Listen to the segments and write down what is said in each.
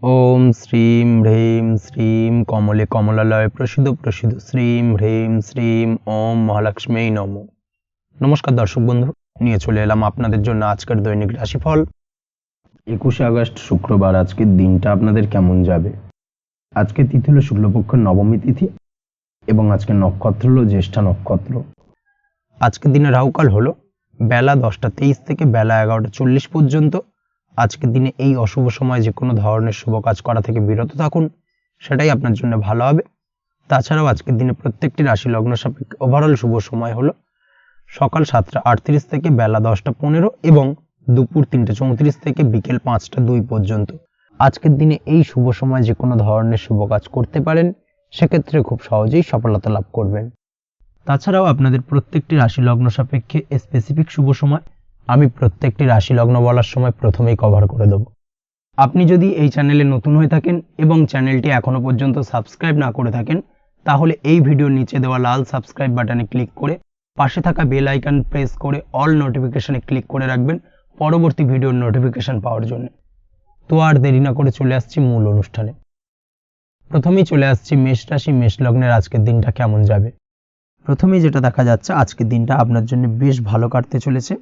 ওম শ্রীম হ্রীম শ্রীম কমলে কমলালয় প্রসিদ্ধ প্রসিদ্ধ শ্রীম হ্রীম শ্রীম ওম মহালক্ষ্মী নমঃ। নমস্কার দর্শক বন্ধু, নিয়ে চলে এলাম আপনাদের জন্য আজকের দৈনিক রাশিফল 21 আগস্ট শুক্রবার। আজকের দিনটা আপনাদের কেমন যাবে? আজকে তিথি হলো শুক্লপক্ষ নবমী তিথি এবং আজকে নক্ষত্র হলো জ্যেষ্ঠা নক্ষত্র। আজকের দিনে রাহুকাল হলো বেলা 10টা 23 থেকে বেলা 11টা 40 পর্যন্ত। আজকের দিনে এই অশুভ সময় যে কোনো ধরনের শুভ কাজ করা থেকে বিরত থাকুন, সেটাই আপনার জন্য ভালো হবে। তাছাড়াও আজকের দিনে প্রত্যেকটি রাশি লগ্ন সাপেক্ষে ওভারঅল শুভ সময় হলো সকাল 7টা 38 থেকে বেলা 10টা 15 এবং দুপুর 3টা 34 থেকে বিকেল 5টা 2 পর্যন্ত। আজকের দিনে এই শুভ সময় যে কোনো ধরনের শুভ কাজ করতে পারেন, সেক্ষেত্রে খুব সহজেই সফলতা লাভ করবেন। তাছাড়াও আপনাদের প্রত্যেকটি রাশি লগ্ন সাপেক্ষে স্পেসিফিক শুভ সময় আমি প্রত্যেকটি রাশি লগ্ন বলার সময় প্রথমেই কভার করে দেব। আপনি যদি এই চ্যানেলে নতুন হয়ে থাকেন এবং চ্যানেলটি এখনো পর্যন্ত সাবস্ক্রাইব না করে থাকেন, তাহলে এই ভিডিওর নিচে দেওয়া লাল সাবস্ক্রাইব বাটনে ক্লিক করে পাশে থাকা বেল আইকন প্রেস করে অল নোটিফিকেশনে ক্লিক করে রাখবেন পরবর্তী ভিডিওর নোটিফিকেশন পাওয়ার জন্য। তো আর দেরি না করে চলে আসছি মূল অনুষ্ঠানে। প্রথমেই চলে আসছি মেষ রাশি মেষ লগ্নের আজকের দিনটা কেমন যাবে। প্রথমেই যেটা দেখা যাচ্ছে, আজকের দিনটা আপনার জন্য বেশ ভালো কাটতে চলেছে।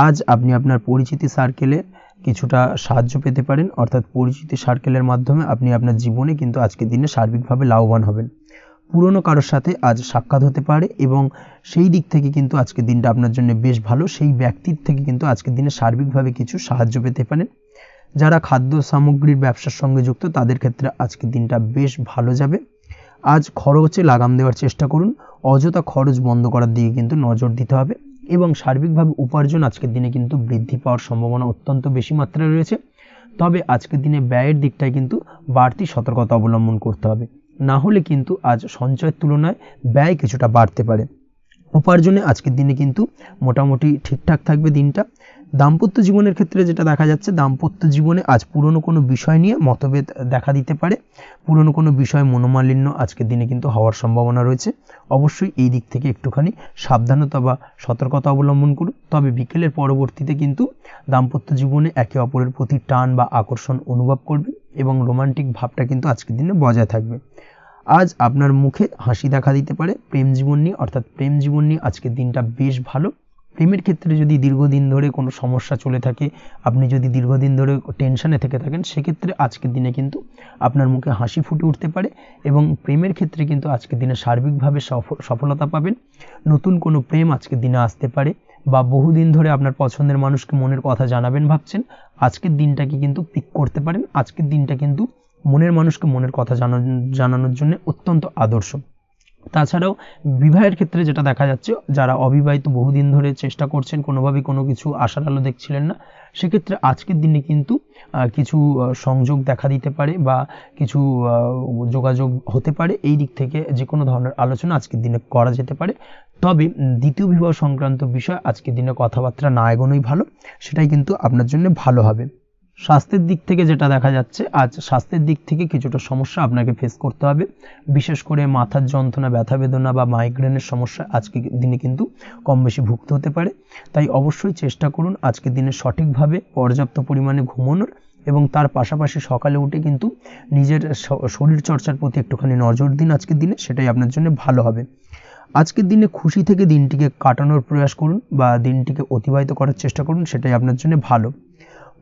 আজ আপনি আপনার পরিচিতি সার্কেলে কিছুটা সাহায্য পেতে পারেন, অর্থাৎ পরিচিতি সার্কেলের মাধ্যমে আপনি আপনার জীবনে কিন্তু আজকের দিনে সার্বিকভাবে লাভবান হবেন। পুরনো কারোর সাথে আজ সাক্ষাৎ হতে পারে এবং সেই দিক থেকে কিন্তু আজকের দিনটা আপনার জন্য বেশ ভালো। সেই ব্যক্তির থেকে কিন্তু আজকের দিনে সার্বিকভাবে কিছু সাহায্য পেতে পারেন। যারা খাদ্য সামগ্রীর ব্যবসার সঙ্গে যুক্ত, তাদের ক্ষেত্রে আজকের দিনটা বেশ ভালো যাবে। আজ খরচে লাগাম দেওয়ার চেষ্টা করুন, অযথা খরচ বন্ধ করার দিকে কিন্তু নজর দিতে হবে এবং সার্বিকভাবে উপার্জন আজকের দিনে কিন্তু বৃদ্ধি পাওয়ার সম্ভাবনা অত্যন্ত বেশি মাত্রায় রয়েছে। তবে আজকের দিনে ব্যয়ের দিকটায় কিন্তু বাড়তি সতর্কতা অবলম্বন করতে হবে, না হলে কিন্তু আজ সঞ্চয়ের তুলনায় ব্যয় কিছুটা বাড়তে পারে। উপার্জনে আজকের দিনে কিন্তু মোটামুটি ঠিকঠাক থাকবে দিনটা। দাম্পত্য জীবনের ক্ষেত্রে যেটা দেখা যাচ্ছে, দাম্পত্য জীবনে আজ পুরনো কোনো বিষয় নিয়ে মতভেদ দেখা দিতে পারে। পুরনো কোনো বিষয় মনোমালিন্য আজকের দিনে কিন্তু হওয়ার সম্ভাবনা রয়েছে। অবশ্যই এই দিক থেকে একটুখানি সাবধানতা বা সতর্কতা অবলম্বন করুন। তবে বিকেলের পরবর্তীতে কিন্তু দাম্পত্য জীবনে একে অপরের প্রতি টান বা আকর্ষণ অনুভব করবেন এবং রোমান্টিক ভাবটা কিন্তু আজকের দিনে বজায় থাকবে। আজ আপনার মুখে হাসি দেখা দিতে পারে। প্রেম জীবন নিয়ে, অর্থাৎ প্রেম জীবন নিয়ে আজকের দিনটা বেশ ভালো। প্রেমের ক্ষেত্রে যদি দীর্ঘদিন ধরে কোনো সমস্যা চলে থাকে, আপনি যদি দীর্ঘদিন ধরে টেনশনে থেকে থাকেন, সেক্ষেত্রে আজকের দিনে কিন্তু আপনার মুখে হাসি ফুটে উঠতে পারে এবং প্রেমের ক্ষেত্রে কিন্তু আজকের দিনে সার্বিকভাবে সফলতা পাবেন। নতুন কোনো প্রেম আজকের দিনে আসতে পারে বা বহুদিন ধরে আপনার পছন্দের মানুষকে মনের কথা জানাবেন ভাবছেন, আজকের দিনটাকে কিন্তু পিক করতে পারেন। আজকের দিনটা কিন্তু মনের মানুষকে মনের কথা জানানোর জন্য অত্যন্ত আদর্শ। তাছাড়াও বিবাহের ক্ষেত্রে যেটা দেখা যাচ্ছে, যারা অবিবাহিত বহুদিন ধরে চেষ্টা করছেন, কোনোভাবেই কোনো কিছু আশার আলো দেখছিলেন না, সেক্ষেত্রে আজকের দিনে কিন্তু কিছু সংযোগ দেখা দিতে পারে বা কিছু যোগাযোগ হতে পারে। এই দিক থেকে যে কোনো ধরনের আলোচনা আজকের দিনে করা যেতে পারে। তবে দ্বিতীয় বিবাহ সংক্রান্ত বিষয় আজকের দিনে কথাবার্তা না এগোনোই ভালো, সেটাই কিন্তু আপনার জন্য ভালো হবে। স্বাস্থ্যের দিক থেকে যেটা দেখা যাচ্ছে, আজ স্বাস্থ্যের দিক থেকে কিছুটা সমস্যা আপনাকে ফেস করতে হবে। বিশেষ করে মাথার যন্ত্রণা, ব্যথা বেদনা বা মাইগ্রেনের সমস্যা আজকের দিনে কিন্তু কম বেশি ভুগতে হতে পারে। তাই অবশ্যই চেষ্টা করুন আজকের দিনে সঠিকভাবে পর্যাপ্ত পরিমাণে ঘুমানোর এবং তার পাশাপাশি সকালে উঠে কিন্তু নিজের শরীর চর্চার প্রতি একটুখানি নজর দিন আজকের দিনে, সেটাই আপনার জন্য ভালো হবে। আজকের দিনে খুশি থেকে দিনটিকে কাটানোর প্রয়াস করুন বা দিনটিকে অতিবাহিত করার চেষ্টা করুন, সেটাই আপনার জন্য ভালো।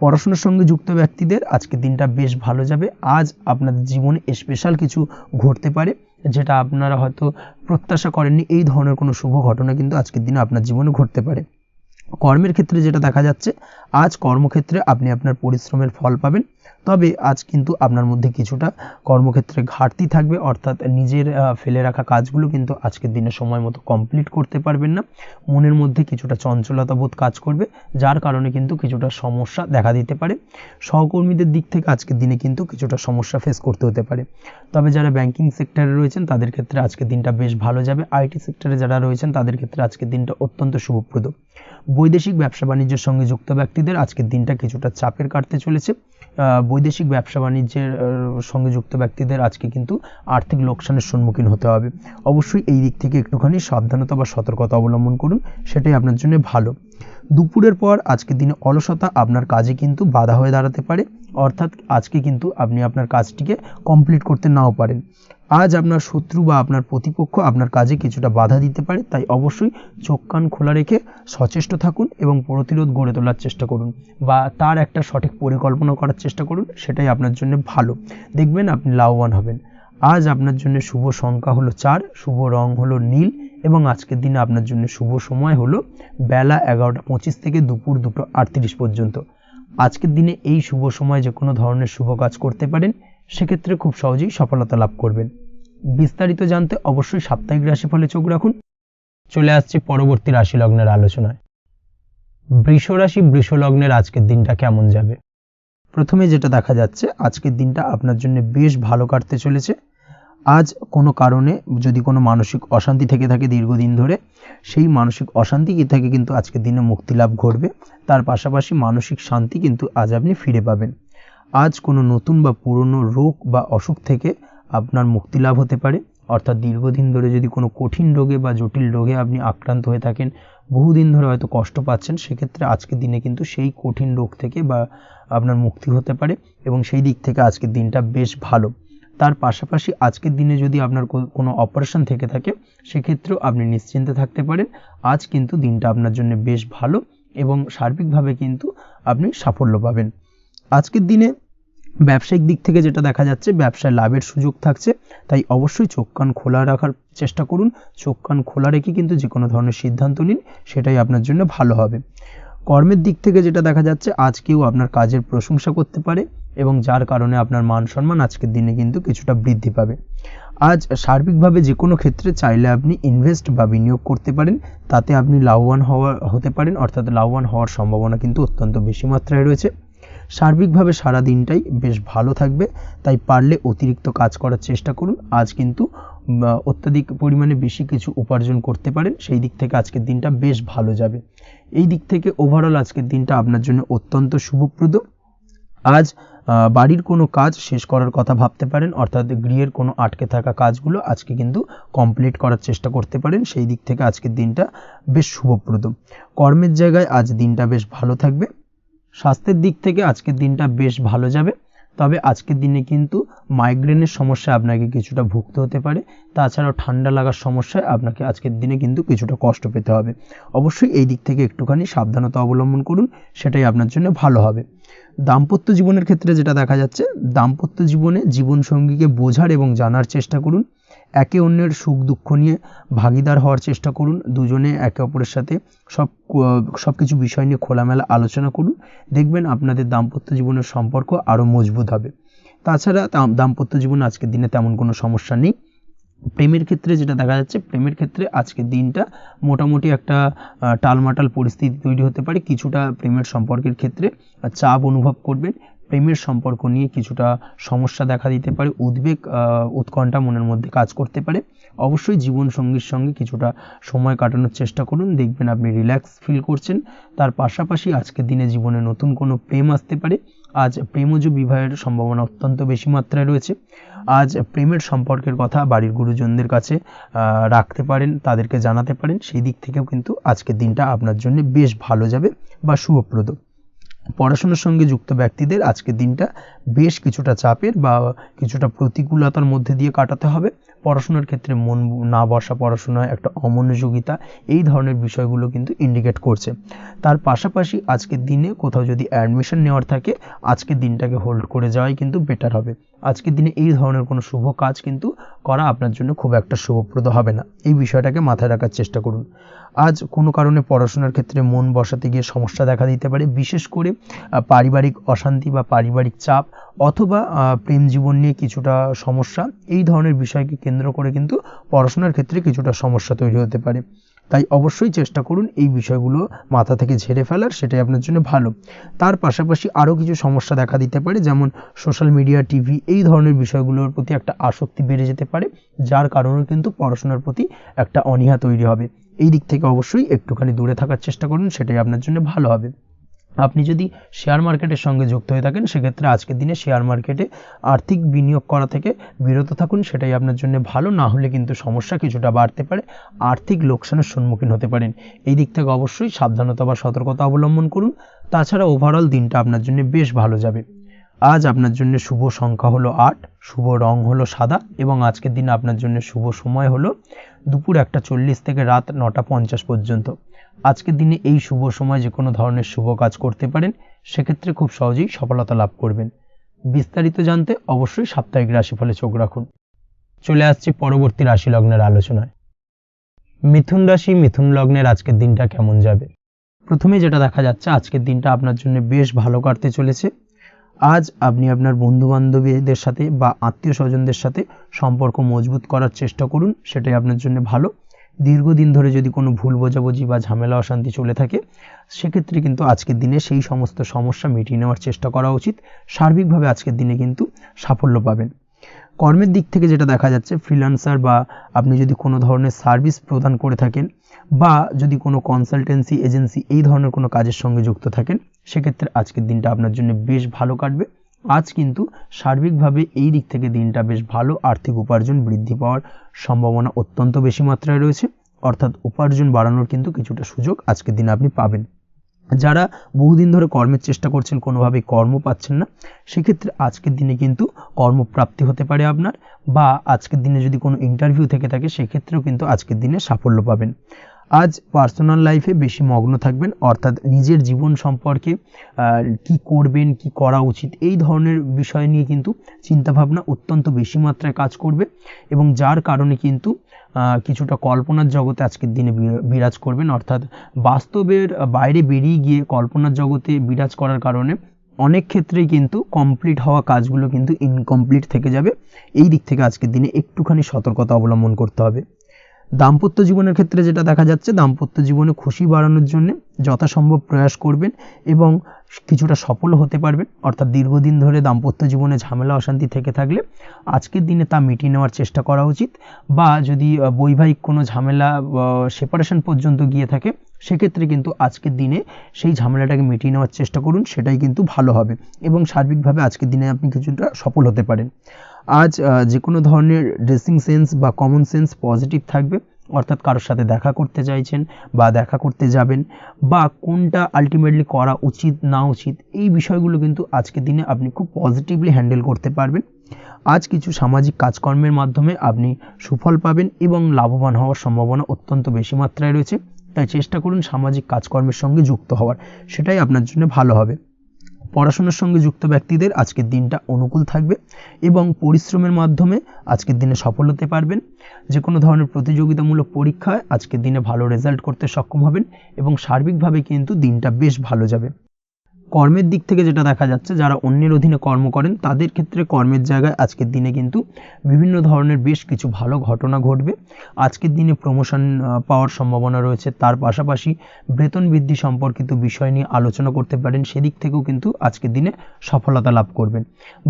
পড়াশোনার সঙ্গে যুক্ত ব্যক্তিদের আজকের দিনটা বেশ ভালো যাবে। আজ আপনাদের জীবনে স্পেশাল কিছু ঘটতে পারে, যেটা আপনারা হয়তো প্রত্যাশা করেননি। এই ধরনের কোনো শুভ ঘটনা কিন্তু আজকের দিনে আপনার জীবনে ঘটতে পারে। কর্মের ক্ষেত্রে যেটা দেখা যাচ্ছে, আজ কর্মক্ষেত্রে আপনি আপনার পরিশ্রমের ফল পাবেন। তবে আজ কিন্তু আপনার মধ্যে কিছুটা কর্মক্ষেত্রে ঘাটতি থাকবে, অর্থাৎ নিজের ফেলে রাখা কাজগুলো কিন্তু আজকের দিনে সময় মতো কমপ্লিট করতে পারবেন না। মনের মধ্যে কিছুটা চঞ্চলতা বোধ কাজ করবে, যার কারণে কিন্তু কিছুটা সমস্যা দেখা দিতে পারে। সহকর্মীদের দিক থেকে আজকের দিনে কিন্তু কিছুটা সমস্যা ফেস করতে হতে পারে। তবে যারা ব্যাংকিং সেক্টরে রয়েছেন, তাদের ক্ষেত্রে আজকের দিনটা বেশ ভালো যাবে। আইটি সেক্টরে যারা রয়েছেন, তাদের ক্ষেত্রে আজকের দিনটা অত্যন্ত শুভপ্রদ। বৈদেশিক ব্যবসা বাণিজ্যের সঙ্গে যুক্ত ব্যক্তিদের আজকের দিনটা কিছুটা চাপের কাটতে চলেছে। বৈদেশিক ব্যবসা বাণিজ্যের সঙ্গে যুক্ত ব্যক্তিদের আজকে কিন্তু আর্থিক লোকসানের সম্মুখীন হতে হবে। অবশ্যই এই দিক থেকে একটুখানি সাবধানতা বা সতর্কতা অবলম্বন করুন, সেটাই আপনার জন্য ভালো। দুপুরের পর আজকের দিনে অলসতা আপনার কাজে কিন্তু বাধা হয়ে দাঁড়াতে পারে, অর্থাৎ আজকে কিন্তু আপনি আপনার কাজটিকে কমপ্লিট করতে নাও পারেন। আজ আপনার শত্রু বা আপনার প্রতিপক্ষ আপনার কাজে কিছুটা বাধা দিতে পারে, তাই অবশ্যই চোখ কান খোলা রেখে সচেষ্ট থাকুন এবং প্রতিরোধ গড়ে তোলার চেষ্টা করুন বা তার একটা সঠিক পরিকল্পনা করার চেষ্টা করুন, সেটাই আপনার জন্য ভালো। দেখবেন আপনি লাভবান হবেন। আজ আপনার জন্য শুভ সংখ্যা হলো 4, শুভ রং হলো নীল এবং আজকের দিনে আপনার জন্য শুভ সময় হলো বেলা 11:25 থেকে দুপুর 2:38 পর্যন্ত। আজকের দিনে এই শুভ সময় যে কোনো ধরনের শুভ কাজ করতে পারেন, সেক্ষেত্রে খুব সহজেই সফলতা লাভ করবেন। বিস্তারিত জানতে অবশ্যই সাপ্তাহিক রাশিফলে চোখ রাখুন। চলে আসছি পরবর্তী রাশি লগ্নের আলোচনায়। বৃষ রাশি বৃষ লগ্নের আজকের দিনটা কেমন যাবে? প্রথমে যেটা দেখা যাচ্ছে, আজকের দিনটা আপনার জন্য বেশ ভালো কাটতে চলেছে। আজ কোনো কারণে যদি কোনো মানসিক অশান্তি থেকে থাকে দীর্ঘদিন ধরে, সেই মানসিক অশান্তি থেকে কিন্তু আজকের দিনে মুক্তি লাভ ঘটবে। তার পাশাপাশি মানসিক শান্তি কিন্তু আজ আপনি ফিরে পাবেন। আজ কোনো নতুন বা পুরনো রোগ বা অসুখ থেকে আপনার মুক্তি লাভ হতে পারে, অর্থাৎ দীর্ঘদিন ধরে যদি কোনো কঠিন রোগে বা জটিল রোগে আপনি আক্রান্ত হয়ে থাকেন, বহুদিন ধরে হয়তো কষ্ট পাচ্ছেন, সেক্ষেত্রে আজকের দিনে কিন্তু সেই কঠিন রোগ থেকে বা আপনার মুক্তি হতে পারে এবং সেই দিক থেকে আজকের দিনটা বেশ ভালো। তার পাশাপাশি আজকের দিনে যদি আপনার কোনো অপারেশন থেকে থাকে, সেক্ষেত্রেও আপনি নিশ্চিন্তে থাকতে পারেন। আজ কিন্তু দিনটা আপনার জন্য বেশ ভালো এবং সার্বিকভাবে কিন্তু আপনি সাফল্য পাবেন। আজকের দিনে ব্যবসায়িক দিক থেকে যেটা দেখা যাচ্ছে, ব্যবসায় লাভের সুযোগ থাকছে, তাই অবশ্যই চোখ কান খোলা রাখার চেষ্টা করুন। চোখ কান খোলা রেখে কিন্তু যে কোনো ধরনের সিদ্ধান্ত নিন, সেটাই আপনার জন্য ভালো হবে। কর্মের দিক থেকে যেটা দেখা যাচ্ছে, আজ কেউ আপনার কাজের প্রশংসা করতে পারে এবং যার কারণে আপনার মান সম্মান আজকের দিনে কিন্তু কিছুটা বৃদ্ধি পাবে। আজ সার্বিকভাবে যে কোনো ক্ষেত্রে চাইলে আপনি ইনভেস্ট বা বিনিয়োগ করতে পারেন, তাতে আপনি লাভবান হতে পারেন, অর্থাৎ লাভবান হওয়ার সম্ভাবনা কিন্তু অত্যন্ত বেশি মাত্রায় রয়েছে। সার্বিকভাবে সারা দিনটাই বেশ ভালো থাকবে, তাই পারলে অতিরিক্ত কাজ করার চেষ্টা করুন। আজ কিন্তু অত্যাধিক পরিমাণে বেশি কিছু উপার্জন করতে পারেন, সেই দিক থেকে আজকের দিনটা বেশ ভালো যাবে। এই দিক থেকে ওভারঅল আজকের দিনটা আপনার জন্য অত্যন্ত শুভপ্রদ। আজ বাড়ির কোনো কাজ শেষ করার কথা ভাবতে পারেন, অর্থাৎ গৃহের কোনো আটকে থাকা কাজগুলো আজকে কিন্তু কমপ্লিট করার চেষ্টা করতে পারেন, সেই দিক থেকে আজকের দিনটা বেশ শুভপ্রদ। কর্মের জায়গায় আজ দিনটা বেশ ভালো থাকবে। স্বাস্থ্যের দিক থেকে আজকের দিনটা বেশ ভালো যাবে, তবে আজকের দিনে কিন্তু মাইগ্রেনের সমস্যায় আপনাকে কিছুটা ভুগতে হতে পারে। তাছাড়াও ঠান্ডা লাগার সমস্যায় আপনাকে আজকের দিনে কিন্তু কিছুটা কষ্ট পেতে হবে। অবশ্যই এই দিক থেকে একটুখানি সাবধানতা অবলম্বন করুন, সেটাই আপনার জন্য ভালো হবে। দাম্পত্য জীবনের ক্ষেত্রে যেটা দেখা যাচ্ছে, দাম্পত্য জীবনে জীবনসঙ্গীকে বোঝার এবং জানার চেষ্টা করুন। একে অন্যের সুখ দুঃখ নিয়ে ভাগিদার হওয়ার চেষ্টা করুন। দুজনে একে অপরের সাথে সব কিছু বিষয় নিয়ে খোলামেলা আলোচনা করুন। দেখবেন আপনাদের দাম্পত্য জীবনের সম্পর্ক আরও মজবুত হবে। তাছাড়া দাম্পত্য জীবনে আজকের দিনে তেমন কোনো সমস্যা নেই। প্রেমের ক্ষেত্রে যেটা দেখা যাচ্ছে, প্রেমের ক্ষেত্রে আজকের দিনটা মোটামুটি একটা টালমাটাল পরিস্থিতি তৈরি হতে পারে। কিছুটা প্রেমের সম্পর্কের ক্ষেত্রে চাপ অনুভব করবেন। প্রেমের সম্পর্ক নিয়ে কিছুটা সমস্যা দেখা দিতে পারে, উদ্বেগ উৎকণ্ঠা মনের মধ্যে কাজ করতে পারে। অবশ্যই জীবনসঙ্গীর সঙ্গে কিছুটা সময় কাটানোর চেষ্টা করুন, দেখবেন আপনি রিল্যাক্স ফিল করছেন। তার পাশাপাশি আজকের দিনে জীবনে নতুন কোনো প্রেম আসতে পারে। আজ প্রেমজ বিবাহের সম্ভাবনা অত্যন্ত বেশি মাত্রায় রয়েছে। আজ প্রেমের সম্পর্কের কথা বাড়ির গুরুজনদের কাছে রাখতে পারেন, তাদেরকে জানাতে পারেন, সেই দিক থেকেও কিন্তু আজকের দিনটা আপনার জন্য বেশ ভালো যাবে বা শুভপ্রদ। পড়াশোনার সঙ্গে যুক্ত ব্যক্তিদের আজকের দিনটা বেশ কিছুটা চাপের বা কিছুটা প্রতিকূলতার মধ্যে দিয়ে কাটাতে হবে। পড়াশোনার ক্ষেত্রে মন না বসা, পড়াশোনায় একটা অমনোযোগিতা, এই ধরনের বিষয়গুলো কিন্তু ইন্ডিকেট করছে। তার পাশাপাশি আজকের দিনে কোথাও যদি অ্যাডমিশন নেওয়ার থাকে, আজকের দিনটাকে হোল্ড করে যাওয়াই কিন্তু বেটার হবে। আজকের দিনে এই ধরনের কোনো শুভ কাজ কিন্তু করা আপনার জন্য খুব একটা শুভপ্রদ হবে না, এই বিষয়টাকে মাথায় রাখার চেষ্টা করুন। আজ কোনো কারণে পড়াশোনার ক্ষেত্রে মন বসাতে গিয়ে সমস্যা দেখা দিতে পারে, বিশেষ করে পারিবারিক অশান্তি বা পারিবারিক চাপ অথবা প্রেম জীবন নিয়ে কিছুটা সমস্যা, এই ধরনের বিষয়কে কেন্দ্র করে কিন্তু পড়াশোনার ক্ষেত্রে কিছুটা সমস্যা তৈরি হতে পারে। তাই অবশ্যই চেষ্টা করুন এই বিষয়গুলো মাথা থেকে ঝেড়ে ফেলার, সেটাই আপনার জন্য ভালো। তার পাশাপাশি আরও কিছু সমস্যা দেখা দিতে পারে, যেমন সোশ্যাল মিডিয়া, টিভি, এই ধরনের বিষয়গুলোর প্রতি একটা আসক্তি বেড়ে যেতে পারে, যার কারণে কিন্তু পড়াশোনার প্রতি একটা অনীহা তৈরি হবে। এই দিক থেকে অবশ্যই একটুখানি দূরে থাকার চেষ্টা করুন, সেটাই আপনার জন্য ভালো হবে। আপনি যদি শেয়ার মার্কেটের সঙ্গে যুক্ত হয়ে থাকেন সেক্ষেত্রে আজকের দিনে শেয়ার মার্কেটে আর্থিক বিনিয়োগ করা থেকে বিরত থাকুন, সেটাই আপনার জন্য ভালো। না হলে কিন্তু সমস্যা কিছুটা বাড়তে পারে, আর্থিক লোকসানের সম্মুখীন হতে পারেন। এই দিক থেকে অবশ্যই সাবধানতা বা সতর্কতা অবলম্বন করুন। তাছাড়া ওভারঅল দিনটা আপনার জন্য বেশ ভালো যাবে। আজ আপনার জন্য শুভ সংখ্যা হলো 8, শুভ রং হলো সাদা এবং আজকের দিনে আপনার জন্য শুভ সময় হলো দুপুর 1:40 থেকে রাত 9:50 পর্যন্ত। আজকের দিনে এই শুভ সময় যে কোনো ধরনের শুভ কাজ করতে পারেন, সেক্ষেত্রে খুব সহজেই সফলতা লাভ করবেন। বিস্তারিত জানতে অবশ্যই সাপ্তাহিক রাশিফলে চোখ রাখুন। চলে আসছি পরবর্তী রাশি লগ্নের আলোচনায়। মিথুন রাশি, মিথুন লগ্নের আজকের দিনটা কেমন যাবে? প্রথমে যেটা দেখা যাচ্ছে আজকের দিনটা আপনার জন্য বেশ ভালো কাটতে চলেছে। আজ আপনি আপনার বন্ধু বান্ধবীদের সাথে বা আত্মীয় স্বজনদের সাথে সম্পর্ক মজবুত করার চেষ্টা করুন, সেটাই আপনার জন্য ভালো। দীর্ঘদিন ধরে যদি কোনো ভুল বোঝাবুঝি বা ঝামেলা অশান্তি চলে থাকে, সেক্ষেত্রে কিন্তু আজকের দিনে সেই সমস্ত সমস্যা মিটিয়ে নেওয়ার চেষ্টা করা উচিত। সার্বিকভাবে আজকের দিনে কিন্তু সাফল্য পাবেন। কর্মের দিক থেকে যেটা দেখা যাচ্ছে, ফ্রিল্যান্সার বা আপনি যদি কোনো ধরনের সার্ভিস প্রদান করে থাকেন বা যদি কোনো কনসালটেন্সি এজেন্সি এই ধরনের কোনো কাজের সঙ্গে যুক্ত থাকেন, সেক্ষেত্রে আজকের দিনটা আপনার জন্য বেশ ভালো কাটবে। আজ কিন্তু সার্বিকভাবে এই দিক থেকে দিনটা বেশ ভালো, আর্থিক উপার্জন বৃদ্ধি পাওয়ার সম্ভাবনা অত্যন্ত বেশি মাত্রায় রয়েছে, অর্থাৎ উপার্জন বাড়ানোর কিন্তু কিছুটা সুযোগ আজকের দিনে আপনি পাবেন। যারা বহুদিন ধরে কর্মের চেষ্টা করছেন, কোনোভাবেই কর্ম পাচ্ছেন না, সেক্ষেত্রে আজকের দিনে কিন্তু কর্মপ্রাপ্তি হতে পারে আপনার, বা আজকের দিনে যদি কোনো ইন্টারভিউ থেকে থাকে সেক্ষেত্রেও কিন্তু আজকের দিনে সাফল্য পাবেন। আজ পার্সোনাল লাইফে বেশি মগ্ন থাকবেন, অর্থাৎ নিজের জীবন সম্পর্কে কি করবেন, কি করা উচিত এই ধরনের বিষয় নিয়ে কিন্তু চিন্তাভাবনা অত্যন্ত বেশি মাত্রায় কাজ করবে এবং যার কারণে কিন্তু কিছুটা কল্পনার জগতে আজকের দিনে বিরাজ করবেন, অর্থাৎ বাস্তবের বাইরে বেরিয়ে গিয়ে কল্পনার জগতে বিরাজ করার কারণে অনেক ক্ষেত্রেই কিন্তু কমপ্লিট হওয়া কাজগুলো কিন্তু ইনকমপ্লিট থেকে যাবে। এই দিক থেকে আজকের দিনে একটুখানি সতর্কতা অবলম্বন করতে হবে। দাম্পত্য জীবনের ক্ষেত্রে যেটা দেখা যাচ্ছে, দাম্পত্য জীবনে খুশি বাড়ানোর জন্য যথাসম্ভব প্রয়াস করবেন এবং কিছুটা সফল হতে পারবেন, অর্থাৎ দীর্ঘদিন ধরে দাম্পত্য জীবনে ঝামেলা অশান্তি থেকে থাকলে আজকের দিনে তা মিটিয়ে নেওয়ার চেষ্টা করা উচিত, বা যদি বৈবাহিক কোনো ঝামেলা সেপারেশন পর্যন্ত গিয়ে থাকে, সেক্ষেত্রে কিন্তু আজকের দিনে সেই ঝামেলাটাকে মিটিয়ে নেওয়ার চেষ্টা করুন, সেটাই কিন্তু ভালো হবে এবং সার্বিকভাবে আজকের দিনে আপনি কিছুটা সফল হতে পারেন। আজ যে কোনো ধরনের ড্রেসিং সেন্স বা কমন সেন্স পজিটিভ থাকবে, অর্থাৎ কারোর সাথে দেখা করতে চাইছেন বা দেখা করতে যাবেন, বা কোনটা আলটিমেটলি করা উচিত না উচিত এই বিষয়গুলো কিন্তু আজকের দিনে আপনি খুব পজিটিভলি হ্যান্ডেল করতে পারবেন। আজ কিছু সামাজিক কাজকর্মের মাধ্যমে আপনি সুফল পাবেন এবং লাভবান হওয়ার সম্ভাবনা অত্যন্ত বেশি মাত্রায় রয়েছে, তাই চেষ্টা করুন সামাজিক কাজকর্মের সঙ্গে যুক্ত হওয়ার, সেটাই আপনার জন্য ভালো হবে। পড়াশোনার সঙ্গে যুক্ত ব্যক্তিদের আজকের দিনটা অনুকূল থাকবে এবং পরিশ্রমের মাধ্যমে আজকের দিনে সফল হতে পারবেন। যে কোনো ধরনের প্রতিযোগিতামূলক পরীক্ষায় আজকের দিনে ভালো রেজাল্ট করতে সক্ষম হবেন এবং সার্বিকভাবে কিন্তু দিনটা বেশ ভালো যাবে। কর্মের দিক থেকে যেটা দেখা যাচ্ছে, যারা অন্যের অধীনে কর্ম করেন তাদের ক্ষেত্রে কর্মের জায়গায় আজকের দিনে কিন্তু বিভিন্ন ধরনের বেশ কিছু ভালো ঘটনা ঘটবে। আজকের দিনে প্রমোশন পাওয়ার সম্ভাবনা রয়েছে, তার পাশাপাশি বেতন বৃদ্ধি সম্পর্কিত বিষয় নিয়ে আলোচনা করতে পারেন, সেদিক থেকেও কিন্তু আজকের দিনে সফলতা লাভ করবেন।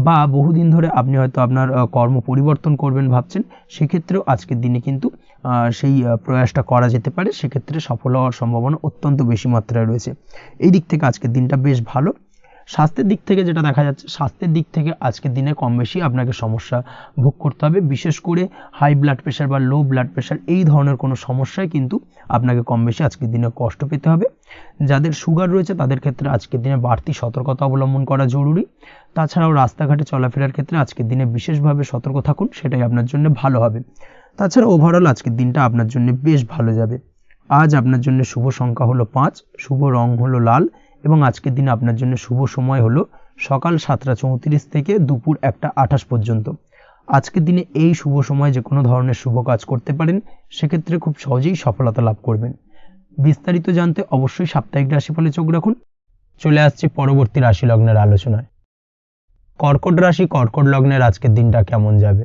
বা বহুদিন ধরে আপনি হয়তো আপনার কর্ম পরিবর্তন করবেন ভাবছেন, সেক্ষেত্রেও আজকের দিনে কিন্তু সেই প্রয়াসটা করা যেতে পারে, সেক্ষেত্রে সফল হওয়ার সম্ভাবনা অত্যন্ত বেশি মাত্রায় রয়েছে। এই দিক থেকে আজকের দিনটা বেশ ভালো। স্বাস্থ্যের দিক থেকে যেটা দেখা যাচ্ছে, স্বাস্থ্যের দিক থেকে আজকের দিনে কম বেশি আপনাকে সমস্যা ভোগ করতে হবে, বিশেষ করে হাই ব্লাড প্রেশার বা লো ব্লাড প্রেশার এই ধরনের কোনো সমস্যায় কিন্তু আপনাকে কম বেশি আজকের দিনে কষ্ট পেতে হবে। যাদের সুগার রয়েছে তাদের ক্ষেত্রে আজকের দিনে বাড়তি সতর্কতা অবলম্বন করা জরুরি। তাছাড়াও রাস্তাঘাটে চলাফেরার ক্ষেত্রে আজকের দিনে বিশেষভাবে সতর্ক থাকুন, সেটাই আপনার জন্য ভালো হবে। তাছাড়া ওভারঅল আজকের দিনটা আপনার জন্য বেশ ভালো যাবে। আজ আপনার জন্য শুভ সংখ্যা হলো 5, শুভ রং হলো লাল এবং আজকের দিনে আপনার জন্য শুভ সময় হলো সকাল 7:34 থেকে দুপুর 1:28 পর্যন্ত। আজকের দিনে এই শুভ সময় যে কোনো ধরনের শুভ কাজ করতে পারেন, সেক্ষেত্রে খুব সহজেই সফলতা লাভ করবেন। বিস্তারিত জানতে অবশ্যই সাপ্তাহিক রাশিফলে চোখ রাখুন। চলে আসছি পরবর্তী রাশি লগ্নের আলোচনায়। কর্কট রাশি, কর্কট লগ্নের আজকের দিনটা কেমন যাবে?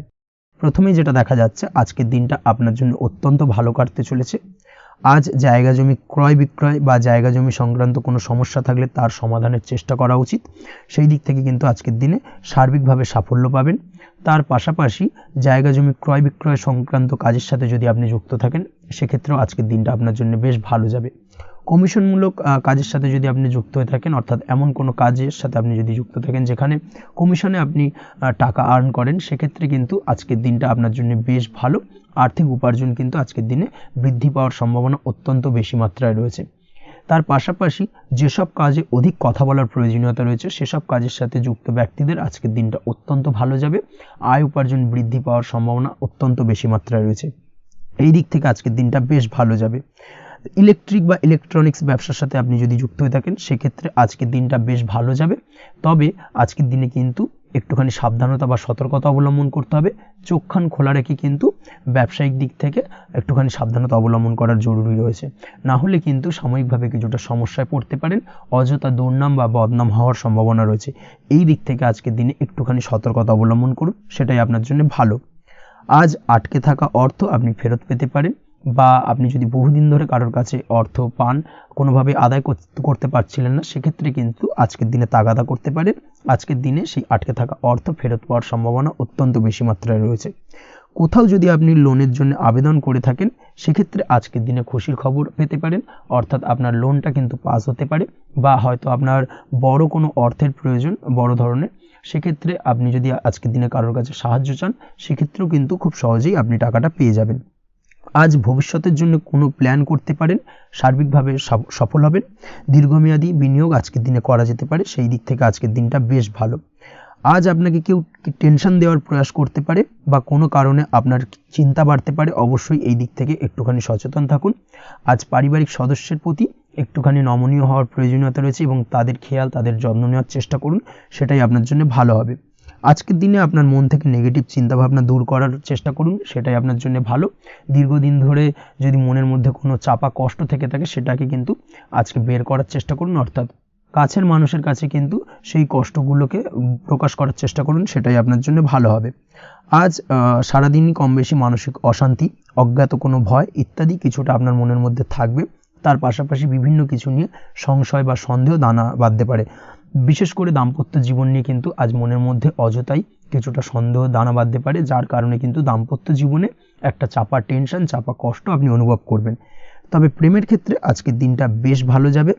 প্রথমেই যেটা দেখা যাচ্ছে, আজকের দিনটা আপনার জন্য অত্যন্ত ভালো কাটতে চলেছে। আজ জায়গা জমি ক্রয় বিক্রয় বা জায়গা জমি সংক্রান্ত কোনো সমস্যা থাকলে তার সমাধানের চেষ্টা করা উচিত, সেই দিক থেকে কিন্তু আজকের দিনে সার্বিকভাবে সাফল্য পাবেন। তার পাশাপাশি জায়গা জমি ক্রয় বিক্রয় সংক্রান্ত কাজের সাথে যদি আপনি যুক্ত থাকেন, সেক্ষেত্রেও আজকের দিনটা আপনার জন্য বেশ ভালো যাবে। কমিশনমূলক কাজের সাথে যদি আপনি যুক্ত হয়ে থাকেন, অর্থাৎ এমন কোনো কাজের সাথে আপনি যদি যুক্ত থাকেন যেখানে কমিশনে আপনি টাকা আর্ন করেন, সেক্ষেত্রে কিন্তু আজকের দিনটা আপনার জন্য বেশ ভালো। আর্থিক উপার্জন কিন্তু আজকের দিনে বৃদ্ধি পাওয়ার সম্ভাবনা অত্যন্ত বেশি মাত্রায় রয়েছে। তার পাশাপাশি যেসব কাজে অধিক কথা বলার প্রয়োজনীয়তা রয়েছে সেসব কাজের সাথে যুক্ত ব্যক্তিদের আজকের দিনটা অত্যন্ত ভালো যাবে। আয় উপার্জন বৃদ্ধি পাওয়ার সম্ভাবনা অত্যন্ত বেশি মাত্রায় রয়েছে। এই দিক থেকে আজকের দিনটা বেশ ভালো যাবে। ইলেকট্রিক বা ইলেকট্রনিক্স ব্যবসার সাথে আপনি যদি যুক্ত হয়ে থাকেন সেক্ষেত্রে আজকের দিনটা বেশ ভালো যাবে। তবে আজকের দিনে কিন্তু একটুখানি সাবধানতা বা সতর্কতা অবলম্বন করতে হবে। চোখ কান খোলা রেখে কিন্তু ব্যবসায়িক দিক থেকে একটুখানি সাবধানতা অবলম্বন করার জরুরি রয়েছে। না হলে কিন্তু সাময়িকভাবে কিছুটা সমস্যায় পড়তে পারেন, অযথা দুর্নাম বা বদনাম হওয়ার সম্ভাবনা রয়েছে। এই দিক থেকে আজকের দিনে একটুখানি সতর্কতা অবলম্বন করুন, সেটাই আপনার জন্য ভালো। আজ আটকে থাকা অর্থ আপনি ফেরত পেতে পারেন, বা আপনি যদি বহুদিন ধরে কারোর কাছে অর্থ পান, কোনোভাবে আদায় করতে পারছিলেন না, সেক্ষেত্রে কিন্তু আজকের দিনে তাগাদা করতে পারেন। আজকের দিনে সেই আটকে থাকা অর্থ ফেরত পাওয়ার সম্ভাবনা অত্যন্ত বেশি মাত্রায় রয়েছে। কোথাও যদি আপনি লোনের জন্য আবেদন করে থাকেন সেক্ষেত্রে আজকের দিনে খুশির খবর পেতে পারেন, অর্থাৎ আপনার লোনটা কিন্তু পাস হতে পারে, বা হয়তো আপনার বড় কোনো অর্থের প্রয়োজন বড় ধরনের, সেক্ষেত্রে আপনি যদি আজকের দিনে কারোর কাছে সাহায্য চান সেক্ষেত্রেও কিন্তু খুব সহজেই আপনি টাকাটা পেয়ে যাবেন। আজ ভবিষ্যতের জন্য কোনো প্ল্যান করতে পারেন, সার্বিকভাবে সফল হবেন। দীর্ঘমেয়াদী বিনিয়োগ আজকের দিনে করা যেতে পারে, সেই দিক থেকে আজকের দিনটা বেশ ভালো। আজ আপনাকে কেউ টেনশন দেওয়ার প্রয়াস করতে পারে বা কোনো কারণে আপনার চিন্তা বাড়তে পারে, অবশ্যই এই দিক থেকে একটুখানি সচেতন থাকুন। আজ পারিবারিক সদস্যের প্রতি একটুখানি নমনীয় হওয়ার প্রয়োজনীয়তা রয়েছে এবং তাদের খেয়াল তাদের যত্ন নেওয়ার চেষ্টা করুন, সেটাই আপনার জন্য ভালো হবে। আজকের দিনে আপনার মন থেকে নেগেটিভ চিন্তাভাবনা দূর করার চেষ্টা করুন, সেটাই আপনার জন্য ভালো। দীর্ঘদিন ধরে যদি মনের মধ্যে কোনো চাপা কষ্ট থেকে থাকে সেটাকে কিন্তু আজকে বের করার চেষ্টা করুন, অর্থাৎ কাছের মানুষের কাছে কিন্তু সেই কষ্টগুলোকে প্রকাশ করার চেষ্টা করুন, সেটাই আপনার জন্য ভালো হবে। আজ সারাদিনই কম বেশি মানসিক অশান্তি, অজ্ঞাত কোনো ভয় ইত্যাদি কিছুটা আপনার মনের মধ্যে থাকবে। তার পাশাপাশি বিভিন্ন কিছু নিয়ে সংশয় বা সন্দেহ দানা বাঁধতে পারে। বিশেষ করে দাম্পত্য জীবন নিয়ে কিন্তু আজ মনের মধ্যে অযথাই কিছুটা সন্দেহ দানা বাঁধতে পারে, যার কারণে কিন্তু দাম্পত্য জীবনে একটা চাপা টেনশন, চাপা কষ্ট আপনি অনুভব করবেন। তবে প্রেমের ক্ষেত্রে আজকের দিনটা বেশ ভালো যাবে।